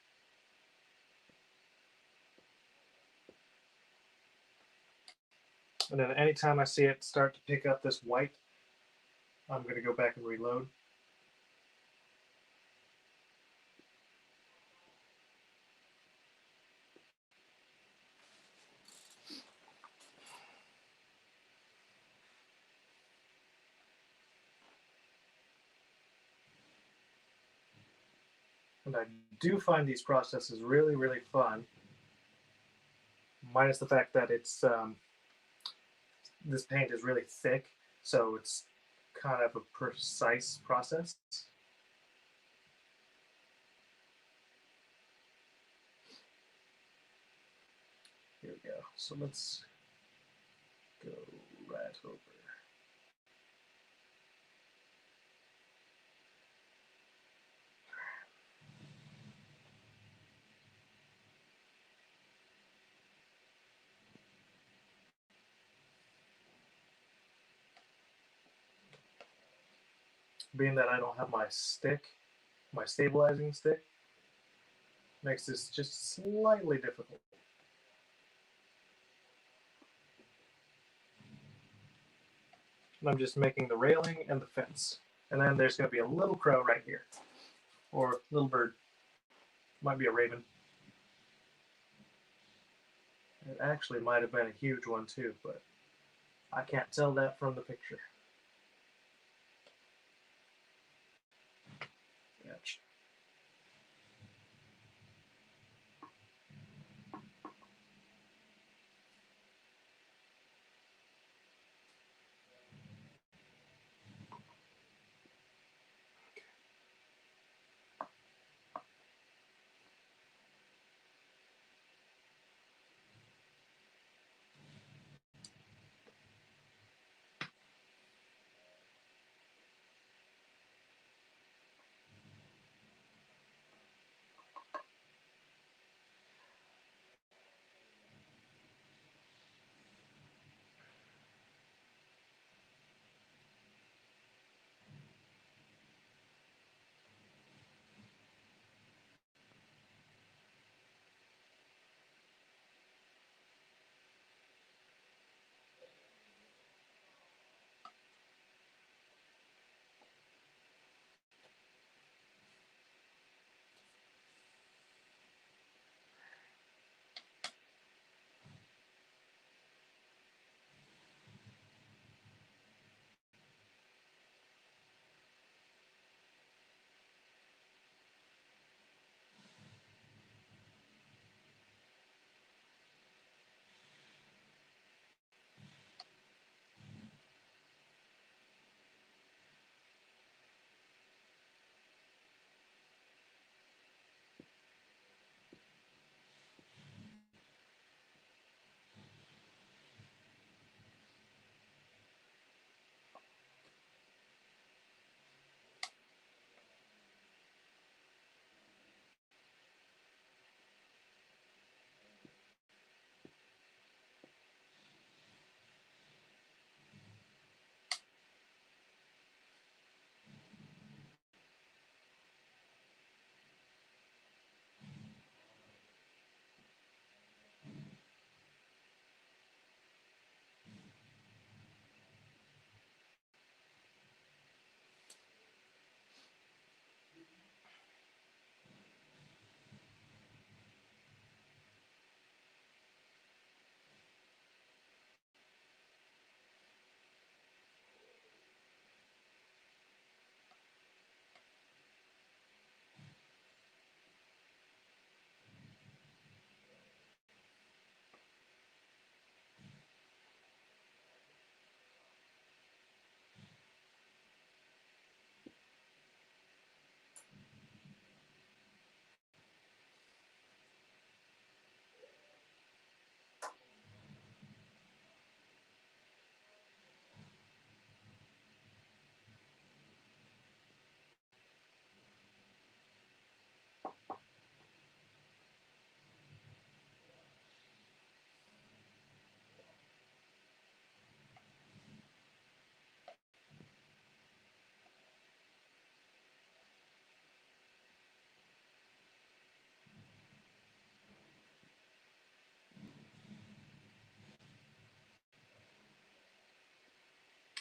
Speaker 1: And then anytime I see it start to pick up this white, I'm going to go back and reload. And I do find these processes really, really fun, minus the fact that it's this paint is really thick, so it's kind of a precise process. Here we go. So let's go right over. being that I don't have my stick, my stabilizing stick, makes this just slightly difficult. And I'm just making the railing and the fence. And then there's going to be a little crow right here, or little bird. Might be a raven. It actually might have been a huge one too, but I can't tell that from the picture. Gotcha.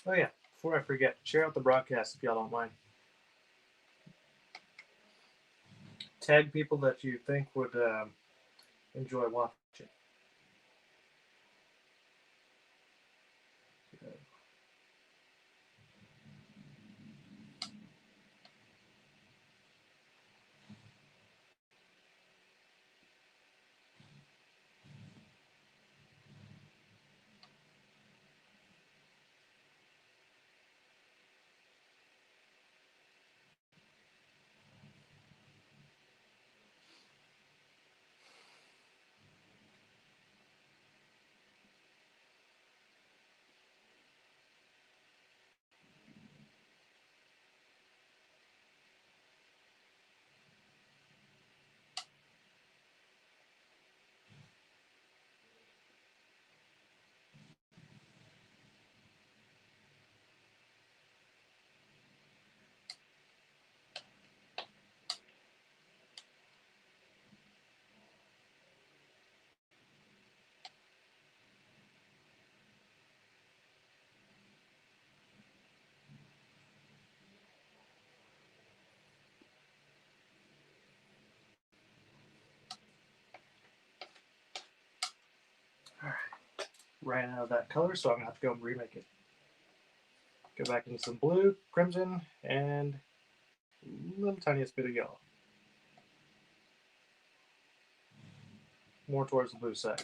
Speaker 1: Oh yeah, before I forget, share out the broadcast if y'all don't mind. Tag people that you think would enjoy watching. ran out of that color, so I'm going to have to go and remake it. Go back into some blue, crimson, and a little tiniest bit of yellow. More towards the blue side.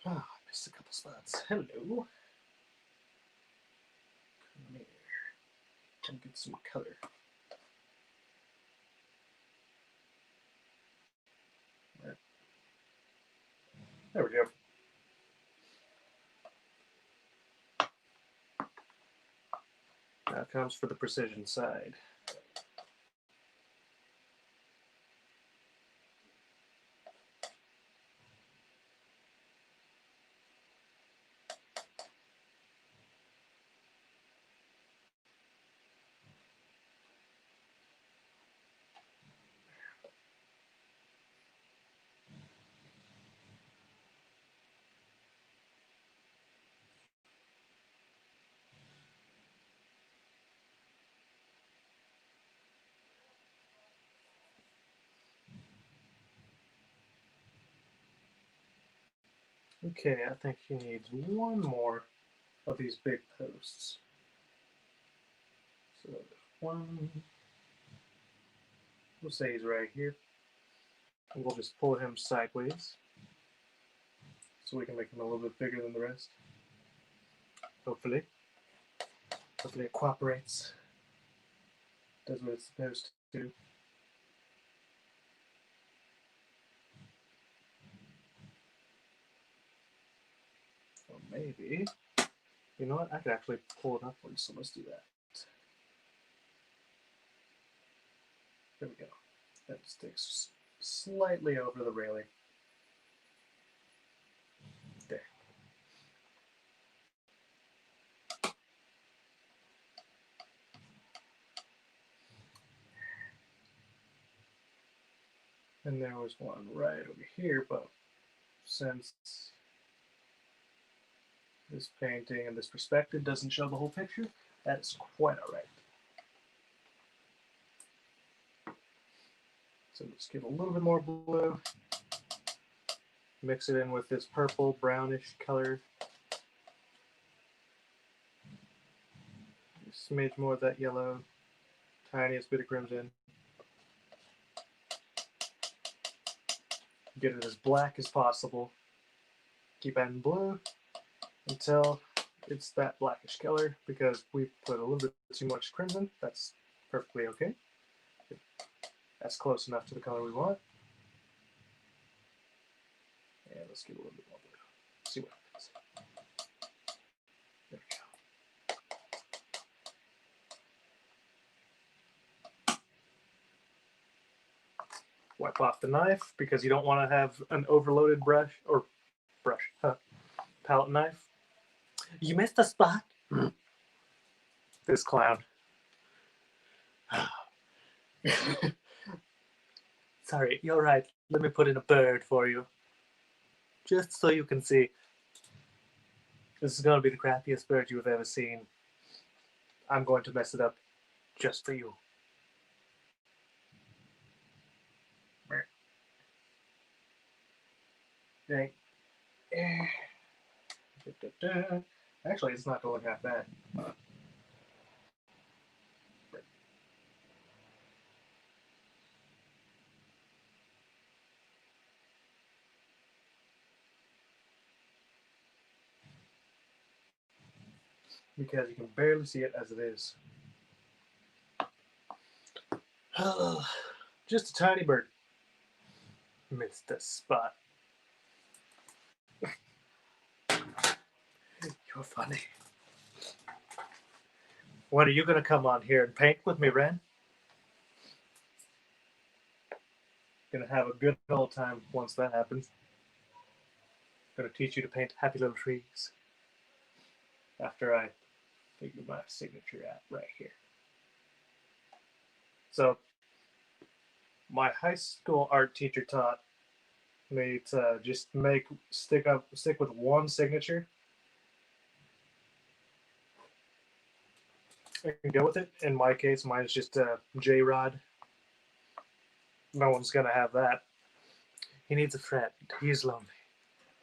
Speaker 1: Ah, I missed a couple spots. Hello. Come here. Come get some color. There we go. Now comes for the precision side. Okay, I think he needs one more of these big posts. So one, we'll say he's right here. And we'll just pull him sideways so we can make him a little bit bigger than the rest. Hopefully. Hopefully it cooperates. Does what it's supposed to do. Or maybe, you know what? I could actually pull it upwards, so let's do that. There we go. That sticks slightly over the railing. There. And there was one right over here, but since this painting and this perspective doesn't show the whole picture, that is quite all right. So let's give a little bit more blue. Mix it in with this purple, brownish color. A smidge more of that yellow. Tiniest bit of crimson. Get it as black as possible. Keep adding blue until it's that blackish color, because we put a little bit too much crimson. That's perfectly okay. That's close enough to the color we want. And let's get a little bit more blue. See what happens. There we go. Wipe off the knife because you don't want to have an overloaded palette knife. You missed a spot. This clown. Sorry, you're right. Let me put in a bird for you. Just so you can see. This is going to be the crappiest bird you have ever seen. I'm going to mess it up just for you. Dang. Actually, it's not going half bad. Because you can barely see it as it is. Just a tiny bird. Missed the spot. You're funny. When are you going to come on here and paint with me, Ren? Gonna have a good old time once that happens. Gonna teach you to paint happy little trees. After I figure my signature out right here. So, my high school art teacher taught me to just stick with one signature and go with it. In my case, mine's just Jerrod. No one's gonna have that. He needs a friend. He's lonely.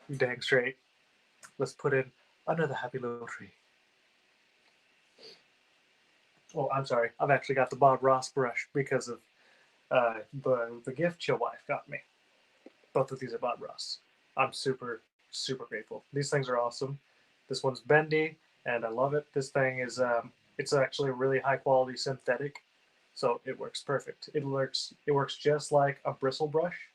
Speaker 1: You dang straight. Let's put in another happy little tree. Oh, I'm sorry. I've actually got the Bob Ross brush because of the gift your wife got me. Both of these are Bob Ross. I'm super, super grateful. These things are awesome. This one's bendy, and I love it. This thing is, it's actually a really high quality synthetic, so it works perfect. It works just like a bristle brush,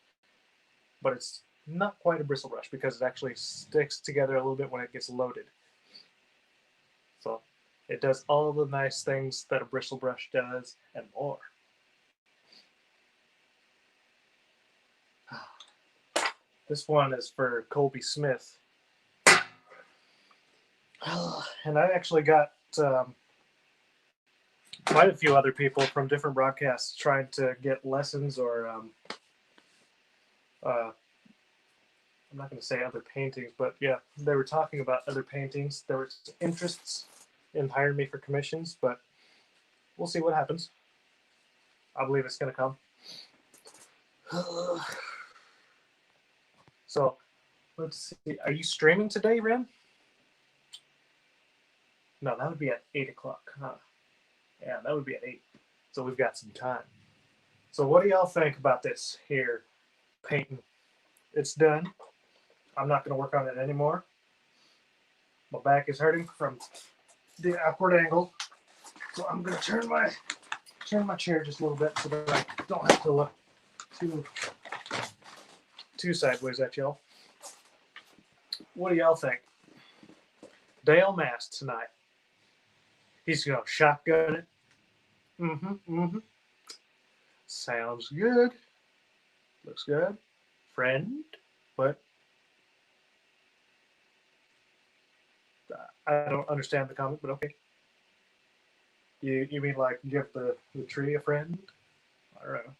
Speaker 1: but it's not quite a bristle brush because it actually sticks together a little bit when it gets loaded. So it does all the nice things that a bristle brush does and more. This one is for Colby Smith. And I actually got quite a few other people from different broadcasts trying to get lessons or I'm not going to say other paintings, but yeah, they were talking about other paintings. There were interests in hiring me for commissions, but we'll see what happens. I believe it's going to come. So let's see. Are you streaming today, Ren? No, that would be at 8 o'clock. Huh? Yeah, that would be at 8. So we've got some time. So what do y'all think about this here painting? It's done. I'm not going to work on it anymore. My back is hurting from the upward angle. So I'm going to turn my chair just a little bit so that I don't have to look too sideways at y'all. What do y'all think? Dale Mast tonight. He's going to shotgun it. Sounds good. Looks good. Friend? What? I don't understand the comment, but okay. You mean like give the tree a friend? I don't know.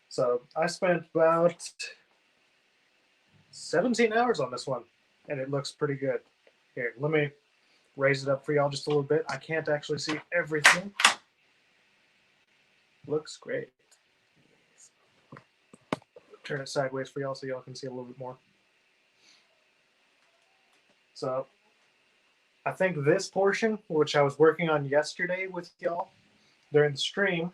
Speaker 1: So I spent about 17 hours on this one, and it looks pretty good. Here, let me raise it up for y'all just a little bit. I can't actually see everything. Looks great. Turn it sideways for y'all so y'all can see a little bit more. So I think this portion, which I was working on yesterday with y'all during the stream,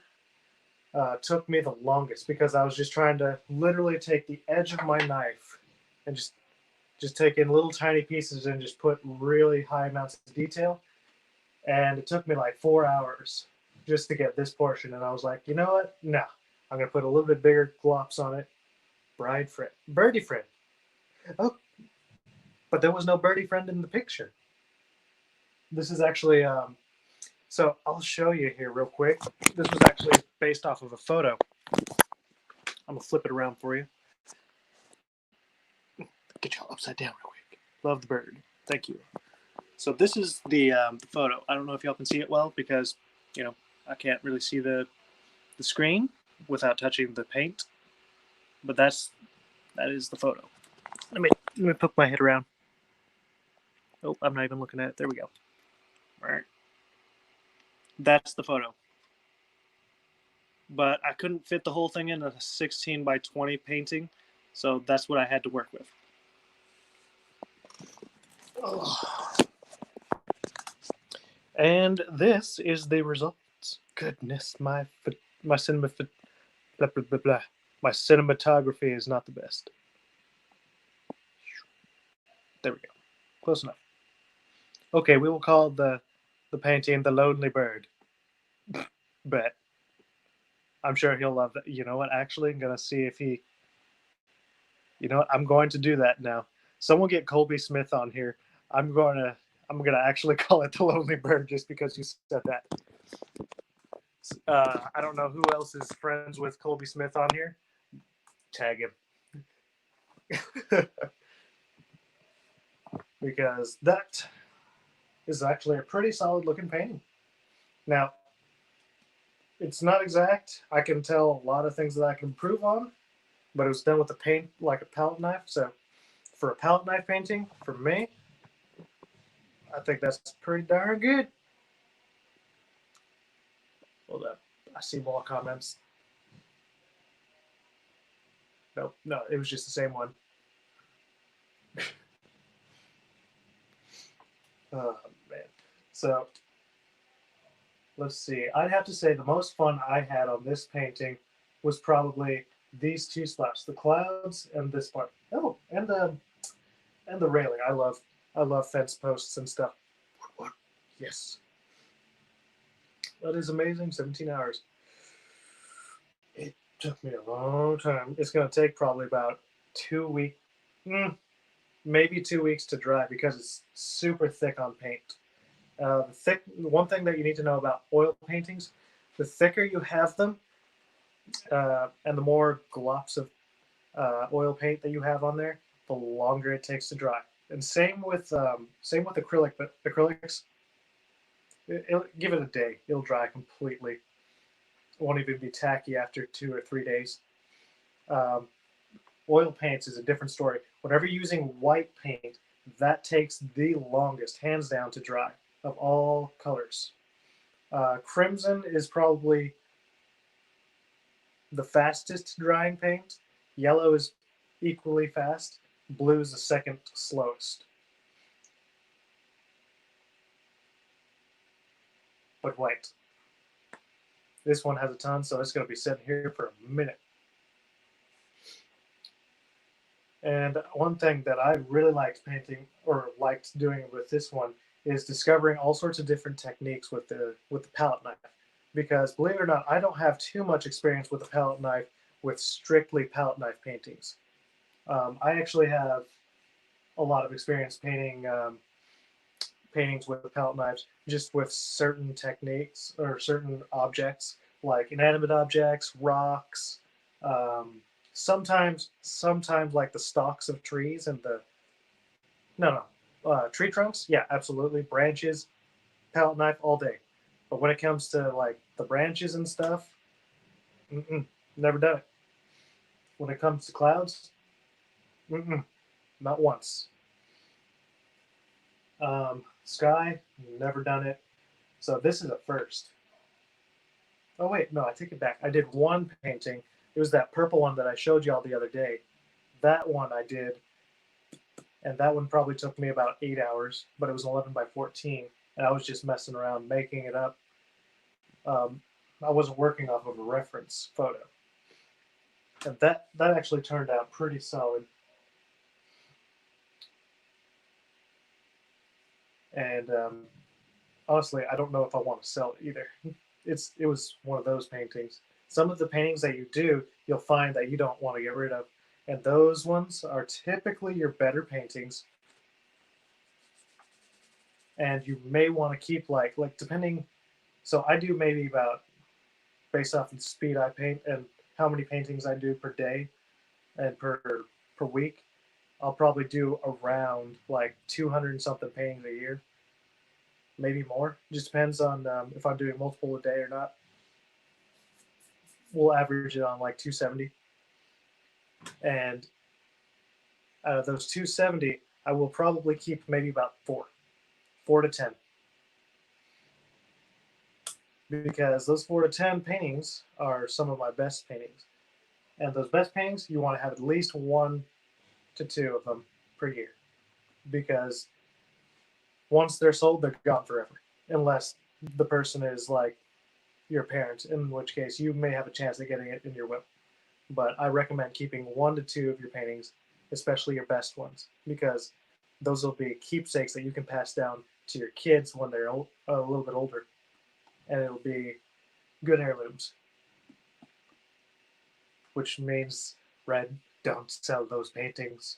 Speaker 1: took me the longest because I was just trying to literally take the edge of my knife and just take in little tiny pieces and just put really high amounts of detail. And it took me like 4 hours just to get this portion. And I was like, you know what? No, I'm gonna put a little bit bigger glops on it. Bride friend, birdie friend. Oh, but there was no birdie friend in the picture. This is actually so I'll show you here real quick. This was actually based off of a photo. I'm gonna flip it around for you. Get y'all upside down real quick. Love the bird. Thank you. So this is the photo. I don't know if y'all can see it well because, you know, I can't really see the screen without touching the paint. But that is the photo. Let me poke my head around. Oh, I'm not even looking at it. There we go. All right. That's the photo. But I couldn't fit the whole thing in a 16 by 20 painting, so that's what I had to work with. Oh. And this is the results. Goodness, my cinema blah blah blah blah. My cinematography is not the best. There we go. Close enough. Okay, we will call the painting The Lonely Bird. Bet. I'm sure he'll love that. You know what? Actually, I'm gonna see if he. You know what? I'm going to do that now. Someone get Colby Smith on here. I'm gonna actually call it The Lonely Bird just because you said that. I don't know who else is friends with Colby Smith on here. Tag him. Because that is actually a pretty solid looking painting. Now, it's not exact. I can tell a lot of things that I can improve on, but it was done with a paint like a palette knife. So for a palette knife painting, for me, I think that's pretty darn good. Hold up. I see more comments. Nope, no, it was just the same one. Oh, man. So let's see. I'd have to say the most fun I had on this painting was probably these two spots, the clouds and this part. Oh, and the railing. I love fence posts and stuff. Yes. That is amazing. 17 hours. It took me a long time. It's going to take probably about 2 weeks, maybe 2 weeks to dry because it's super thick on paint. One thing that you need to know about oil paintings, the thicker you have them, and the more glops of oil paint that you have on there, the longer it takes to dry. And same with acrylic, but acrylics, give it a day, it'll dry completely. It won't even be tacky after 2 or 3 days. Oil paints is a different story. Whenever you're using white paint, that takes the longest, hands down, to dry of all colors. Crimson is probably the fastest drying paint. Yellow is equally fast. Blue is the second slowest. But white. This one has a ton, so it's going to be sitting here for a minute. And one thing that I really liked painting, or liked doing with this one, is discovering all sorts of different techniques with the palette knife. Because believe it or not, I don't have too much experience with the palette knife with strictly palette knife paintings. I actually have a lot of experience painting paintings with palette knives, just with certain techniques or certain objects, like inanimate objects, rocks. Sometimes like the stalks of trees and tree trunks. Yeah, absolutely. Branches, palette knife all day. But when it comes to like the branches and stuff, Never done it. When it comes to clouds, not once. Sky, never done it. So this is a first. Oh wait, no, I take it back. I did one painting. It was that purple one that I showed y'all the other day. That one I did, and that one probably took me about 8 hours, but it was 11 by 14, and I was just messing around making it up. Um, I wasn't working off of a reference photo, and that actually turned out pretty solid. And honestly, I don't know if I want to sell it either. It was one of those paintings. Some of the paintings that you do, you'll find that you don't want to get rid of, and those ones are typically your better paintings. And you may want to keep like depending. So I do maybe about based off the speed I paint and how many paintings I do per day and per week. I'll probably do around like 200 and something paintings a year, maybe more. Just depends on if I'm doing multiple a day or not. We'll average it on like 270. And out of those 270, I will probably keep maybe about four to 10. Because those 4 to 10 paintings are some of my best paintings. And those best paintings, you want to have at least 1 to 2 of them per year. Because once they're sold, they're gone forever. Unless the person is like your parent, in which case you may have a chance of getting it in your will. But I recommend keeping 1 to 2 of your paintings, especially your best ones, because those will be keepsakes that you can pass down to your kids when they're a little bit older, and it'll be good heirlooms. Which means, Red, don't sell those paintings.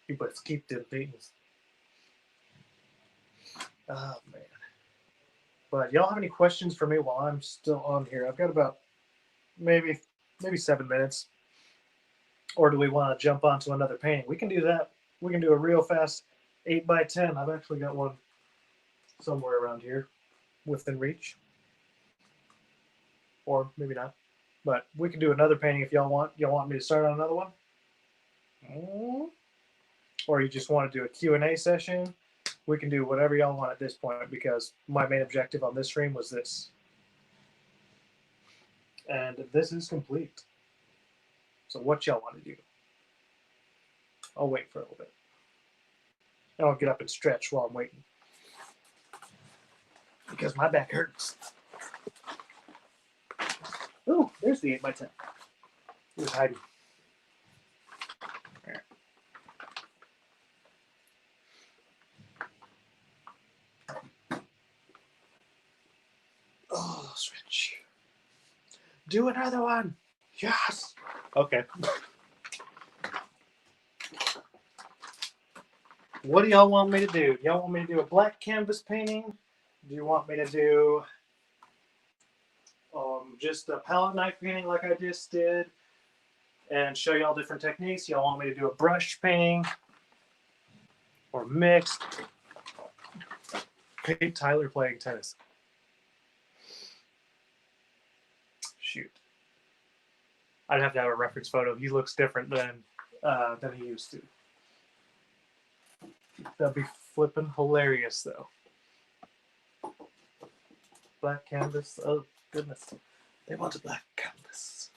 Speaker 1: You must keep them paintings. Oh man. But y'all have any questions for me while I'm still on here? I've got about maybe 7 minutes. Or do we want to jump onto another painting? We can do that. We can do a real fast 8 by 10. I've actually got one somewhere around here within reach. Or maybe not. But we can do another painting if y'all want. Y'all want me to start on another one? Or you just want to do a Q&A session? We can do whatever y'all want at this point, because my main objective on this stream was this. And this is complete. So what y'all want to do? I'll wait for a little bit. And I'll get up and stretch while I'm waiting, because my back hurts. Oh, there's the 8 by 10. It was hiding. Right. Oh, switch. Do another one. Yes. Okay. What do y'all want me to do? Y'all want me to do a black canvas painting? Do you want me to do just a palette knife painting like I just did and show y'all different techniques? Y'all want me to do a brush painting or mixed? Hey, Tyler playing tennis. Shoot. I'd have to have a reference photo. He looks different than he used to. That'd be flippin' hilarious, though. Black canvas. Oh, goodness. They want a black canvas.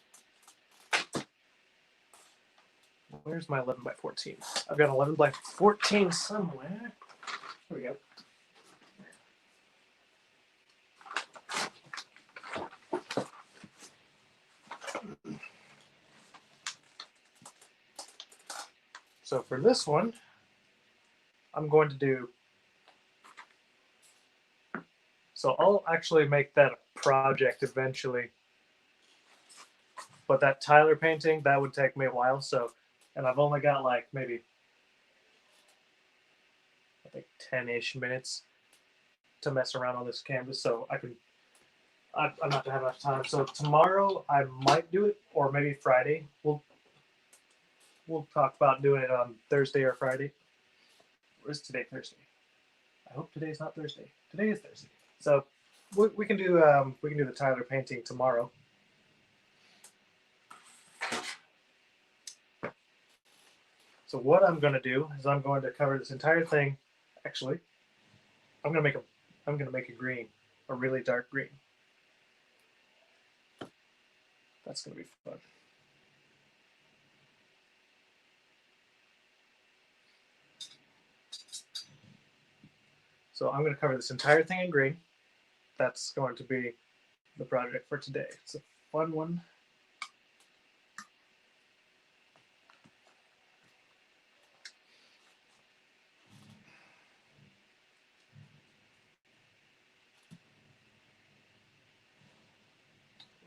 Speaker 1: Where's my 11 by 14? I've got 11 by 14 somewhere. Here we go. So for this one, I'm going to do... So I'll actually make that a project eventually. But that Tyler painting, that would take me a while. So, and I've only got like maybe, I think 10-ish minutes to mess around on this canvas. So I'm not gonna have enough time. So tomorrow I might do it, or maybe Friday. We'll talk about doing it on Thursday or Friday. Or is today Thursday? I hope today's not Thursday. Today is Thursday. So we can do the Tyler painting tomorrow. So what I'm going to do is I'm going to cover this entire thing. Actually, I'm going to make a green, a really dark green. That's going to be fun. So I'm going to cover this entire thing in green. That's going to be the project for today. It's a fun one.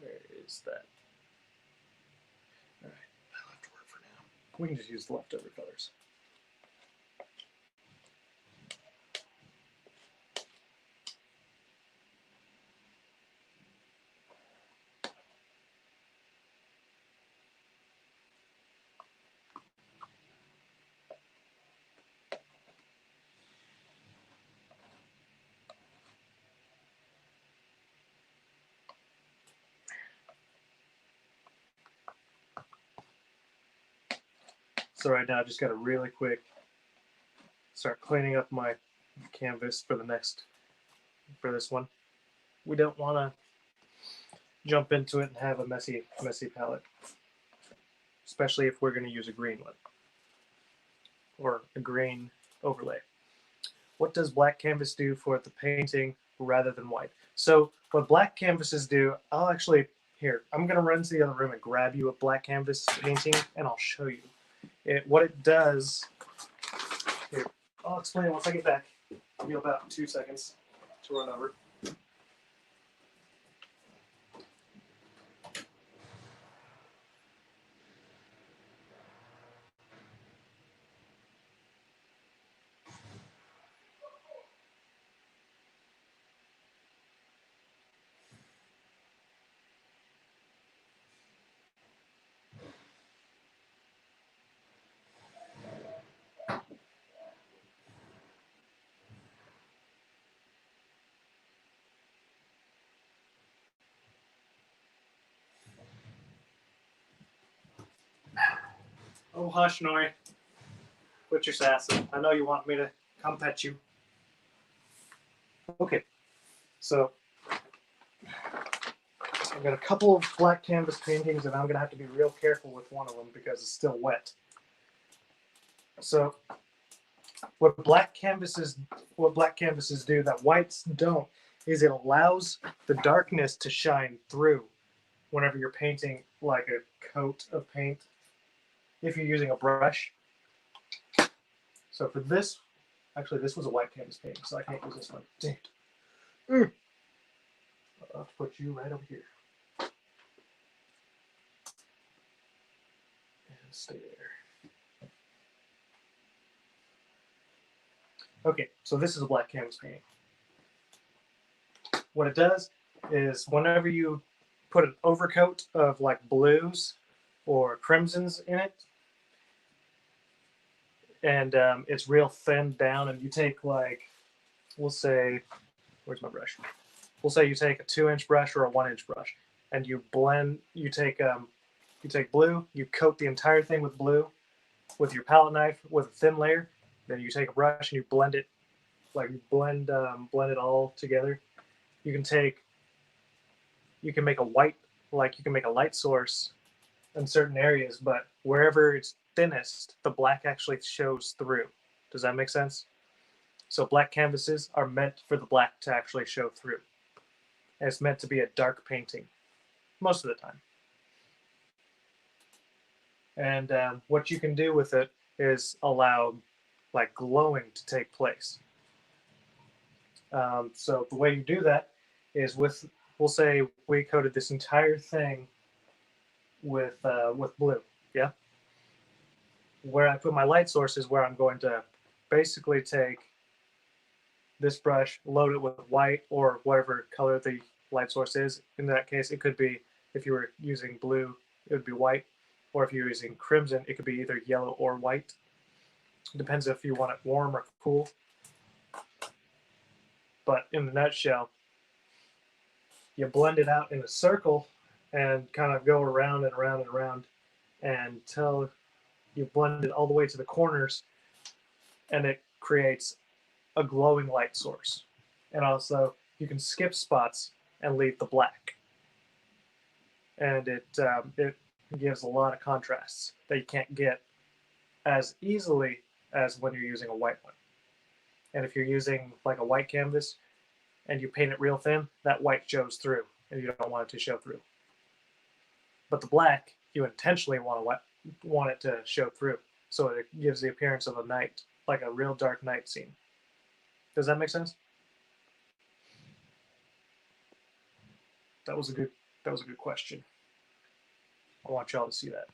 Speaker 1: Where is that? All right, that'll have to work for now. We can just use the leftover colors. So right now, I just got to really quick start cleaning up my canvas for this one. We don't want to jump into it and have a messy palette, especially if we're going to use a green one or a green overlay. What does black canvas do for the painting rather than white? So what black canvases do, I'm going to run to the other room and grab you a black canvas painting, and I'll show you. What it does, here, I'll explain once I get back. Give me about 2 seconds to run over. Oh, hush, Nori. Quit your sass. I know you want me to come pet you. Okay, so I've got a couple of black canvas paintings, and I'm going to have to be real careful with one of them because it's still wet. So what black canvases do that whites don't is it allows the darkness to shine through whenever you're painting like a coat of paint, if you're using a brush. So for this, actually this was a white canvas painting, so I can't use this one. Dang it. I'll put you right over here. And stay there. Okay, so this is a black canvas painting. What it does is whenever you put an overcoat of like blues or crimsons in it, and it's real thinned down, and you take like, we'll say, where's my brush? We'll say you take a 2-inch brush or a 1-inch brush, and you blend. You take blue, you coat the entire thing with blue, with your palette knife with a thin layer. Then you take a brush and you blend it, like blend it all together. You can make a white, like you can make a light source in certain areas, but wherever it's thinnest, the black actually shows through. Does that make sense? So black canvases are meant for the black to actually show through. And it's meant to be a dark painting most of the time. And what you can do with it is allow like glowing to take place. So the way you do that is we'll say we coated this entire thing with blue, yeah? Where I put my light source is where I'm going to basically take this brush, load it with white or whatever color the light source is. In that case, it could be, if you were using blue, it would be white. Or if you're using crimson, it could be either yellow or white. It depends if you want it warm or cool. But in a nutshell, you blend it out in a circle and kind of go around and around and around until You blend it all the way to the corners, and it creates a glowing light source. And also, you can skip spots and leave the black. And it gives a lot of contrasts that you can't get as easily as when you're using a white one. And if you're using like a white canvas and you paint it real thin, that white shows through, and you don't want it to show through. But the black, you intentionally want it to show through, so it gives the appearance of a night, like a real dark night scene. Does that make sense? That was a good question. I want y'all to see that.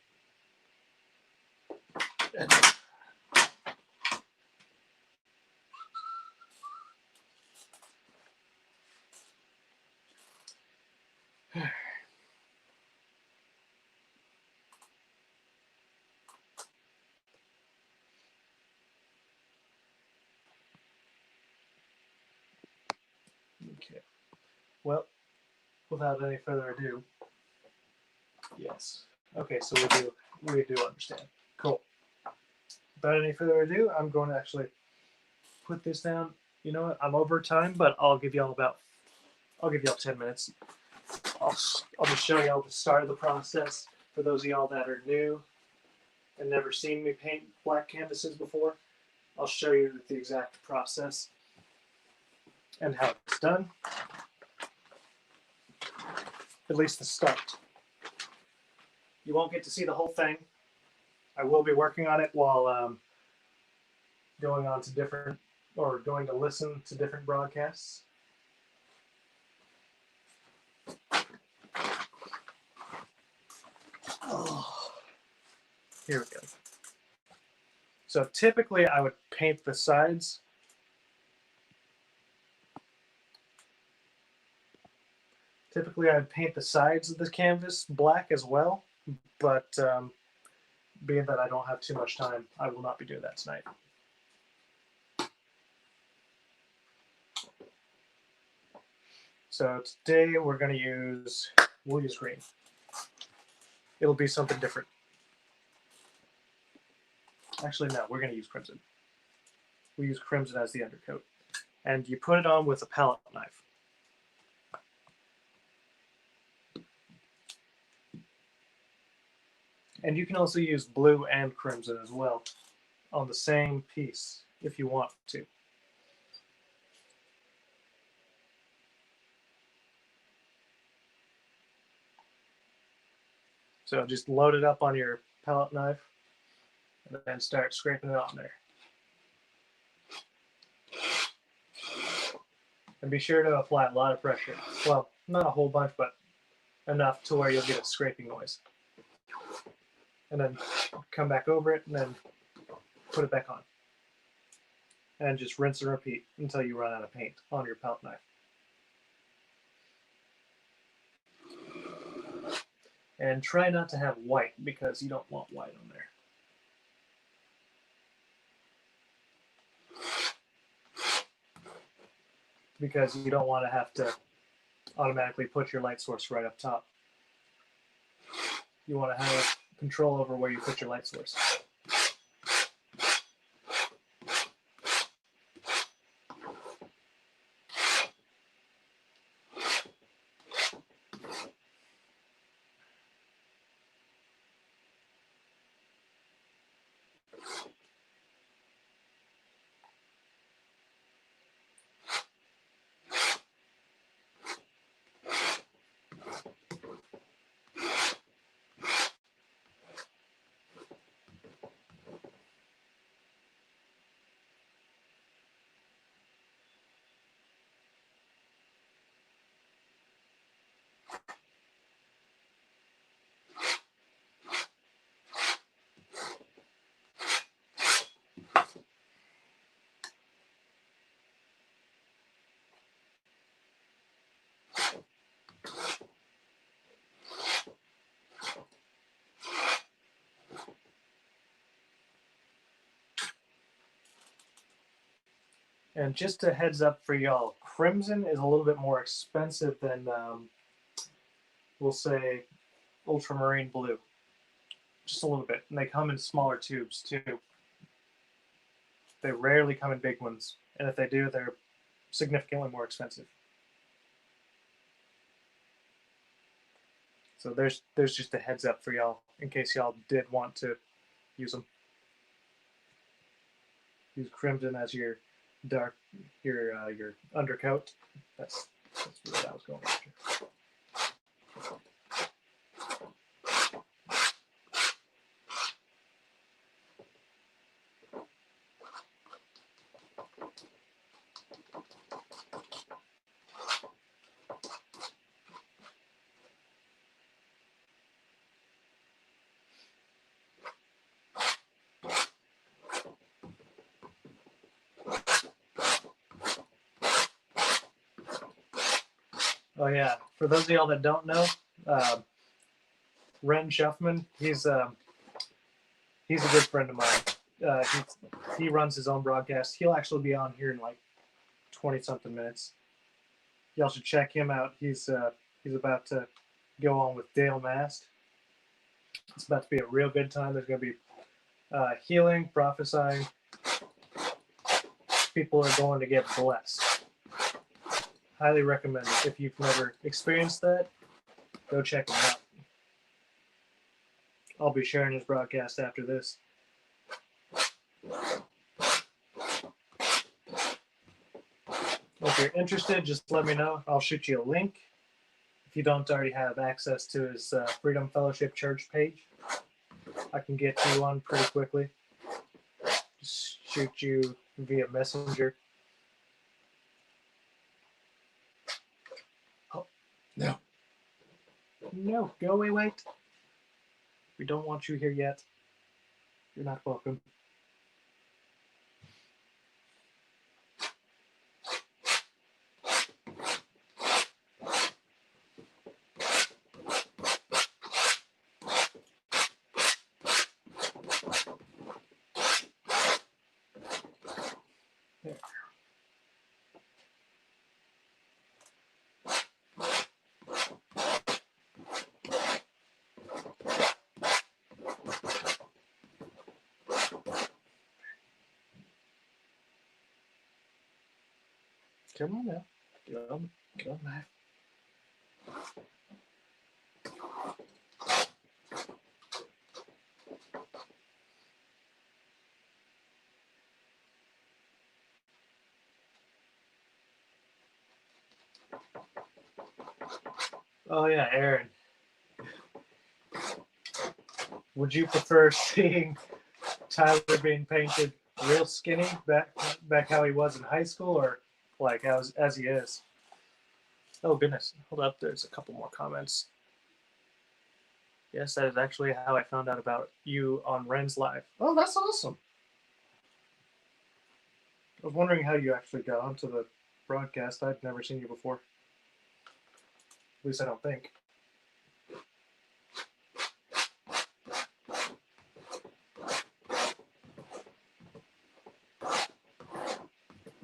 Speaker 1: Okay. Well, without any further ado, yes. Okay, so we do understand. Cool. Without any further ado, I'm going to actually put this down. You know what? I'm over time, but I'll give y'all 10 minutes. I'll just show y'all the start of the process for those of y'all that are new and never seen me paint black canvases before. I'll show you the exact process and how it's done. At least the start. You won't get to see the whole thing. I will be working on it while going to listen to different broadcasts. Oh, here we go. So typically I would paint the sides. Typically I'd paint the sides of the canvas black as well, but being that I don't have too much time, I will not be doing that tonight. So today we'll use green. It'll be something different. Actually, no, we're going to use crimson. We use crimson as the undercoat. And you put it on with a palette knife. And you can also use blue and crimson as well on the same piece if you want to. So just load it up on your palette knife and then start scraping it on there. And be sure to apply a lot of pressure. Well, not a whole bunch, but enough to where you'll get a scraping noise. And then come back over it and then put it back on. And just rinse and repeat until you run out of paint on your palette knife. And try not to have white because you don't want white on there. Because you don't want to have to automatically put your light source right up top. You want to have control over where you put your light source. And just a heads up for y'all, crimson is a little bit more expensive than, we'll say, ultramarine blue. just a little bit. And they come in smaller tubes too. They rarely come in big ones. And if they do, they're significantly more expensive. So there's just a heads up for y'all in case y'all did want to use them. Use crimson as your undercoat. That's what I was going after. Oh yeah, for those of y'all that don't know, Ren Shuffman, he's a good friend of mine. He runs his own broadcast. He'll actually be on here in like 20-something minutes. Y'all should check him out. He's about to go on with Dale Mast. It's about to be a real good time. There's going to be healing, prophesying. People are going to get blessed. Highly recommend it. If you've never experienced that, go check him out. I'll be sharing his broadcast after this. If you're interested, just let me know. I'll shoot you a link. If you don't already have access to his Freedom Fellowship Church page, I can get you on pretty quickly. Just shoot you via Messenger. Oh, no. No, go away, wait. We don't want you here yet. You're not welcome. There. Come on now. Get on that. Oh yeah, Aaron. Would you prefer seeing Tyler being painted real skinny back how he was in high school, or like as he is? Oh goodness, hold up. There's a couple more comments. Yes, that is actually how I found out about you on Ren's Live. Oh, that's awesome. I was wondering how you actually got onto the broadcast. I'd never seen you before. At least I don't think.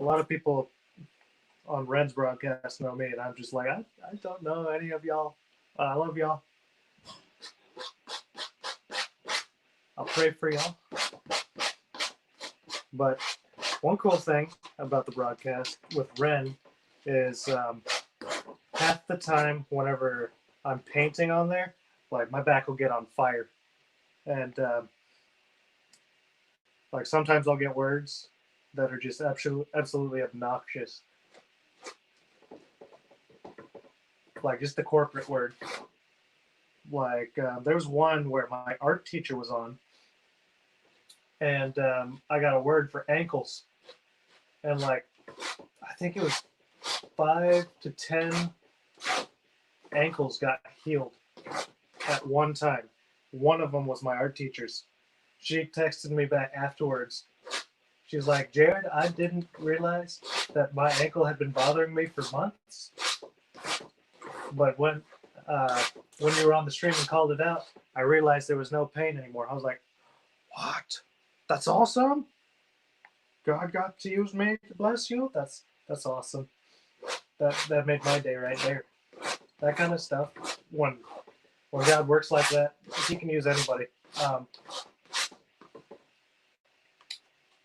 Speaker 1: A lot of people on Ren's broadcast know me, and I'm just like, I don't know any of y'all. I love y'all. I'll pray for y'all. But one cool thing about the broadcast with Ren is half the time whenever I'm painting on there, like my back will get on fire. And like sometimes I'll get words that are just absolutely obnoxious. Like just the corporate word. Like there was one where my art teacher was on, and I got a word for ankles, and like I think it was 5 to 10 ankles got healed at one time. One of them was my art teacher's. She texted me back afterwards. She was like, Jerrod, I didn't realize that my ankle had been bothering me for months. But when you were on the stream and called it out, I realized there was no pain anymore. I was like, what? That's awesome. God got to use me to bless you. That's awesome. That made my day right there. That kind of stuff. When God works like that, he can use anybody. Um,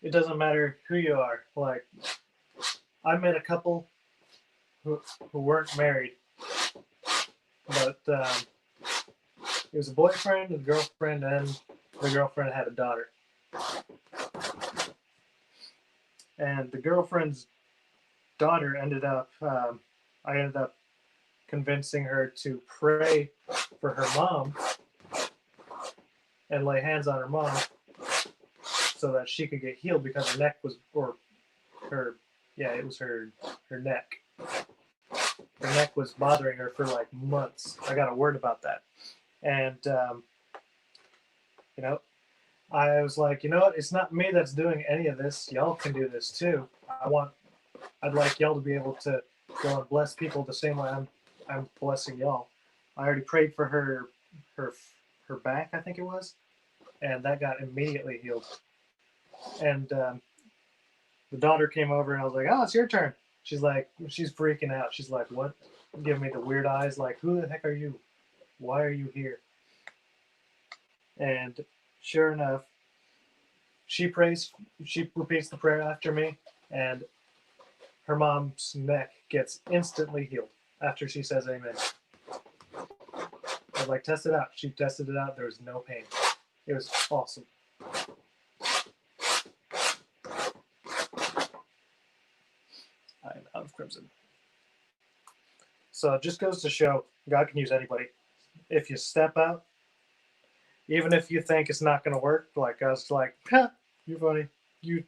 Speaker 1: it doesn't matter who you are. Like, I met a couple who weren't married, but it was a boyfriend, a girlfriend, and the girlfriend had a daughter. And the girlfriend's daughter ended up, I ended up convincing her to pray for her mom and lay hands on her mom so that she could get healed because her neck was, or her, yeah, it was her neck. Her neck was bothering her for like months. I got a word about that. And, you know, I was like, you know what? It's not me that's doing any of this. Y'all can do this too. I'd like y'all to be able to go and bless people the same way I'm blessing y'all. I already prayed for her back, I think it was, and that got immediately healed. And the daughter came over, and I was like, "Oh, it's your turn." She's freaking out. She's like, "What?" Giving me the weird eyes, like, "Who the heck are you? Why are you here?" And sure enough, she repeats the prayer after me, and her mom's neck gets instantly healed after she says amen. I was like, test it out. She tested it out. There was no pain. It was awesome. I'm out of crimson. So it just goes to show God can use anybody. If you step out, even if you think it's not going to work, like God's like, "Huh, you're funny. You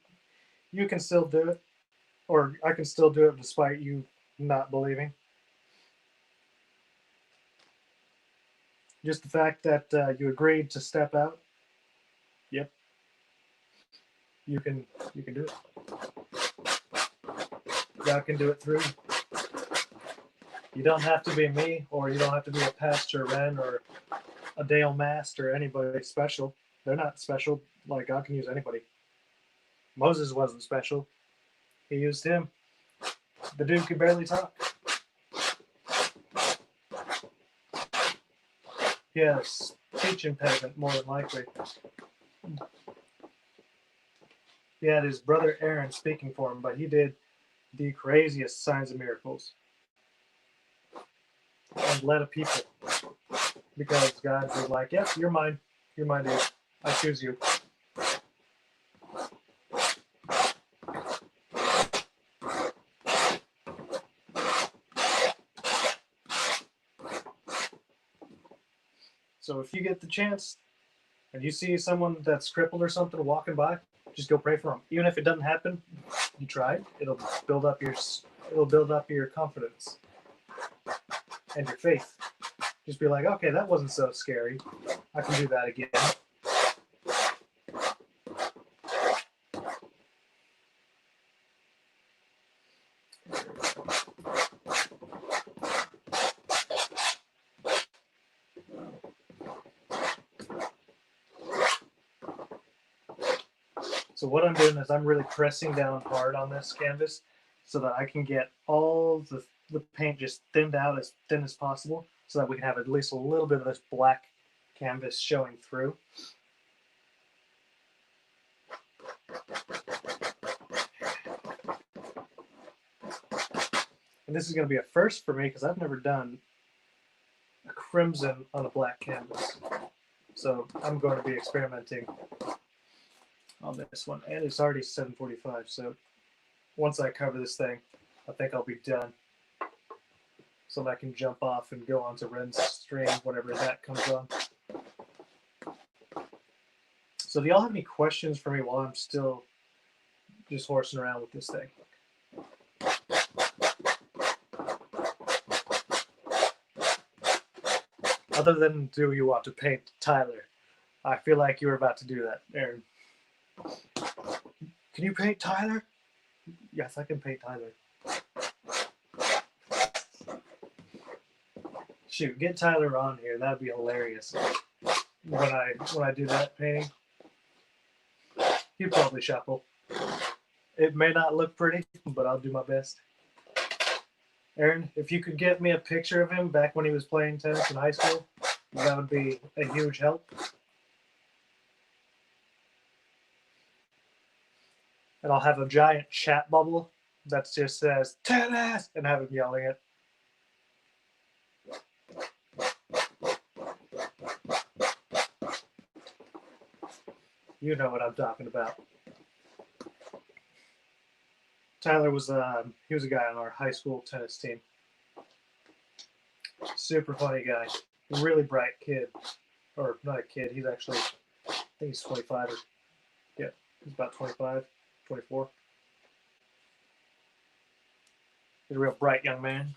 Speaker 1: can still do it. Or I can still do it despite you not believing." Just the fact that you agreed to step out, yep, you can do it. God can do it through you. You don't have to be me, or you don't have to be a Pastor Ren or a Dale Mast or anybody special. They're not special. Like, God can use anybody. Moses wasn't special. He used him. The dude could barely talk. He had a speech impediment, more than likely. He had his brother Aaron speaking for him, but he did the craziest signs and miracles and led a people because God was like, "Yep, you're mine. You're my dude. I choose you." So if you get the chance and you see someone that's crippled or something walking by, just go pray for them. Even if it doesn't happen, you tried. It'll build up your confidence and your faith. Just be like, okay, that wasn't so scary. I can do that again. So what I'm doing is I'm really pressing down hard on this canvas so that I can get all the paint just thinned out as thin as possible so that we can have at least a little bit of this black canvas showing through. And this is going to be a first for me because I've never done a crimson on a black canvas. So I'm going to be experimenting on this one. And it's already 7:45, so once I cover this thing, I think I'll be done. So that I can jump off and go on to Ren's stream whenever that comes on. So do y'all have any questions for me while I'm still just horsing around with this thing? Other than, do you want to paint Tyler? I feel like you were about to do that, Aaron. Can you paint Tyler? Yes, I can paint Tyler. Shoot, get Tyler on here. That'd be hilarious. When I do that painting, he'd probably shuffle. It may not look pretty, but I'll do my best. Aaron, if you could get me a picture of him back when he was playing tennis in high school, that would be a huge help. and I'll have a giant chat bubble that just says "tennis" and have him yelling it. You know what I'm talking about. Tyler was he was a guy on our high school tennis team. Super funny guy, really bright kid, or not a kid. He's actually, I think he's 25 or yeah, he's about 25, 24. He's a real bright young man.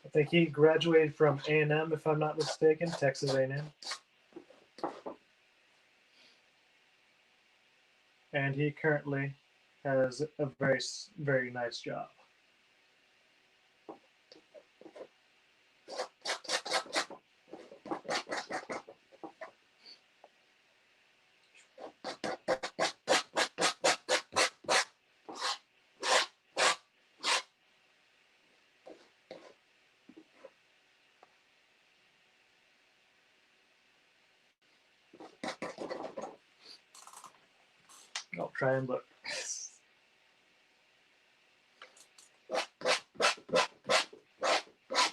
Speaker 1: I think he graduated from A&M, if I'm not mistaken, Texas A&M. And he currently has a very, very nice job. I'll try and look.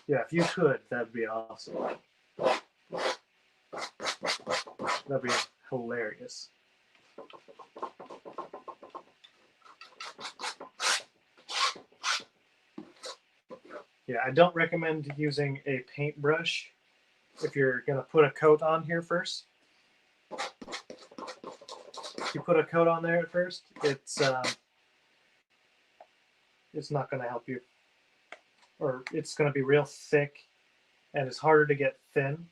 Speaker 1: Yeah, if you could, that'd be awesome. That'd be hilarious. Yeah, I don't recommend using a paintbrush if you're going to put a coat on here first. If you put a coat on there at first, it's not going to help you. Or it's going to be real thick and it's harder to get thin.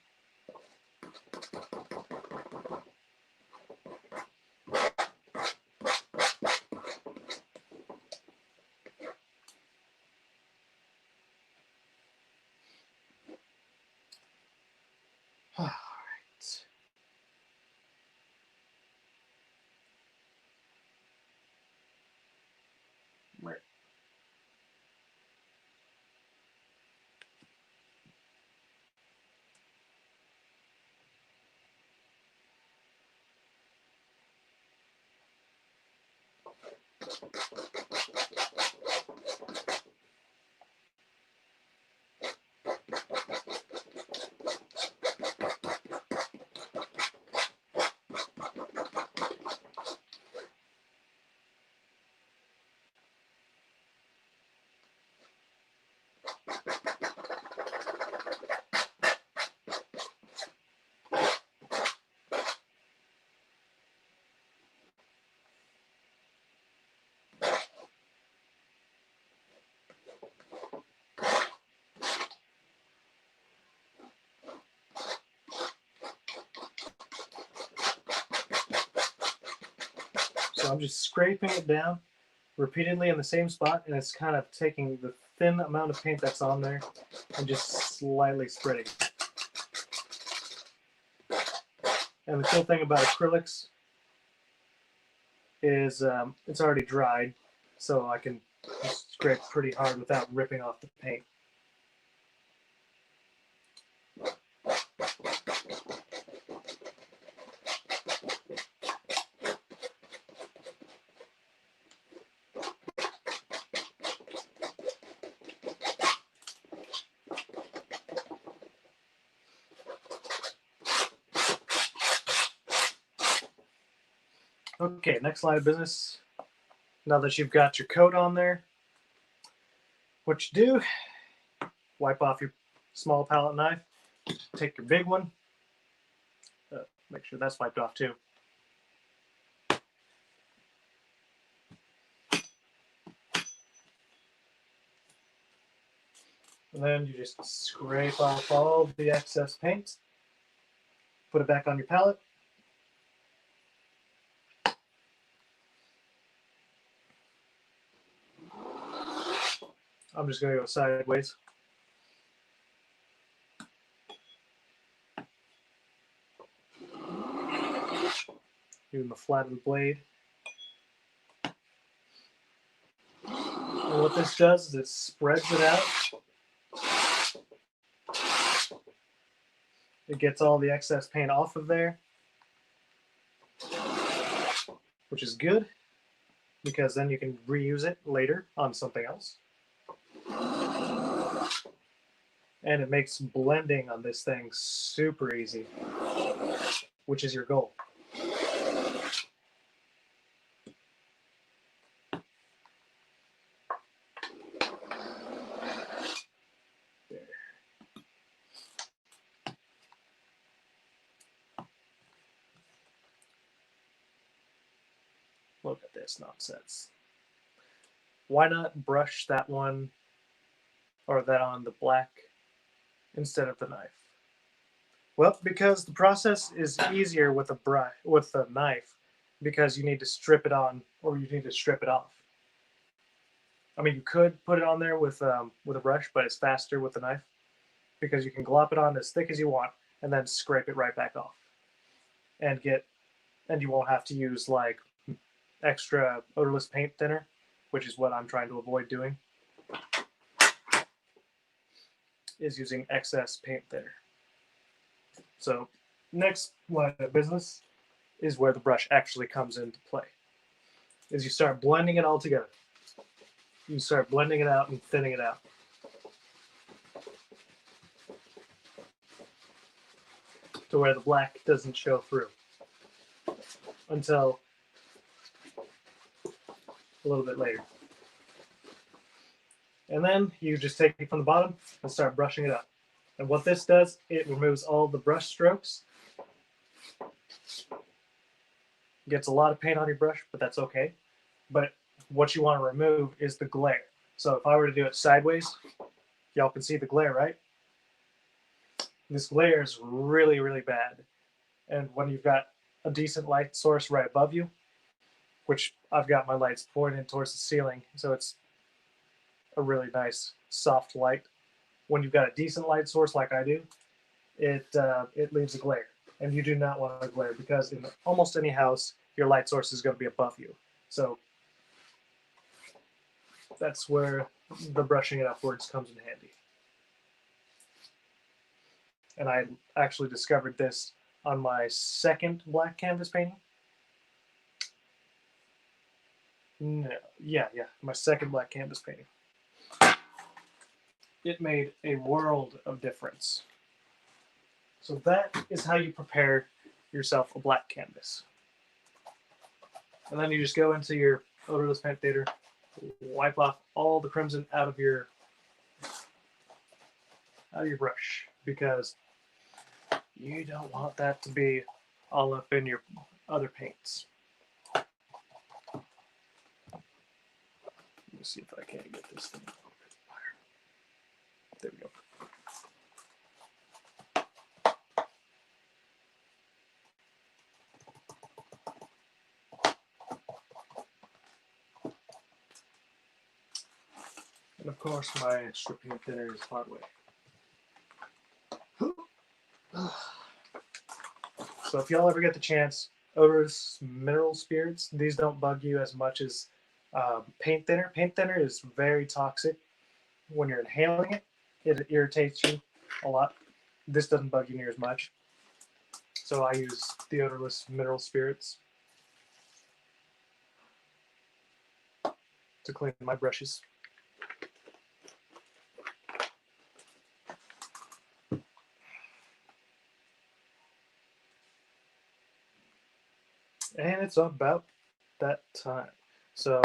Speaker 1: All right. So I'm just scraping it down repeatedly in the same spot, and it's kind of taking the thin amount of paint that's on there and just slightly spreading it. And the cool thing about acrylics is it's already dried, so I can scrape pretty hard without ripping off the paint. Okay, next line of business. Now that you've got your coat on there, what you do, wipe off your small palette knife, take your big one, make sure that's wiped off too. And then you just scrape off all the excess paint, put it back on your palette. I'm just going to go sideways. Using the flat of the blade. And what this does is it spreads it out. It gets all the excess paint off of there, which is good. because then you can reuse it later on something else. And it makes blending on this thing super easy, which is your goal. There. Look at this nonsense. Why not brush that one or that on the black instead of the knife? Well, because the process is easier with a knife, because you need to strip it on or you need to strip it off. I mean, you could put it on there with a brush, but it's faster with the knife because you can glop it on as thick as you want and then scrape it right back off, and you won't have to use like extra odorless paint thinner, which is what I'm trying to avoid doing, is using excess paint thinner. So next line of business is where the brush actually comes into play, is you start blending it all together. You start blending it out and thinning it out. To where the black doesn't show through until a little bit later. And then you just take it from the bottom and start brushing it up. And what this does, it removes all the brush strokes. Gets a lot of paint on your brush, but that's okay. But what you want to remove is the glare. So if I were to do it sideways, y'all can see the glare, right? This glare is really, really bad. And when you've got a decent light source right above you, which I've got my lights pointed towards the ceiling, so it's a really nice soft light. When you've got a decent light source like I do, it leaves a glare, and you do not want a glare because in almost any house, your light source is going to be above you. So that's where the brushing it upwards comes in handy. And I actually discovered this on my second black canvas painting. No, yeah, my second black canvas painting. It made a world of difference. So that is how you prepare yourself a black canvas. And then you just go into your odorless paint theater, wipe off all the crimson out of your brush, because you don't want that to be all up in your other paints. Let me see if I can't get this thing. There we go. And of course, my extra paint thinner is hard way. So if y'all ever get the chance, odorless mineral spirits, these don't bug you as much as paint thinner. Paint thinner is very toxic. When you're inhaling it, it irritates you a lot. This doesn't bug you near as much. So I use the odorless mineral spirits to clean my brushes. And it's about that time. So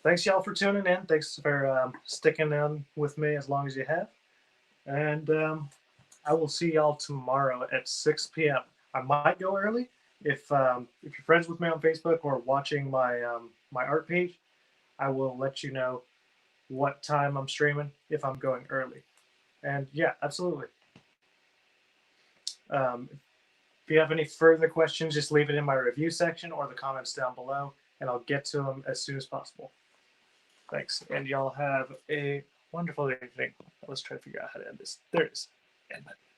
Speaker 1: thanks y'all for tuning in. Thanks for sticking in with me as long as you have. And I will see y'all tomorrow at 6 p.m. I might go early if you're friends with me on Facebook or watching my my art page. I will let you know what time I'm streaming if I'm going early. And yeah, absolutely. If you have any further questions, just leave it in my review section or the comments down below, and I'll get to them as soon as possible. Thanks, and y'all have a wonderful evening. Let's try to figure out how to end this. There it is. End button.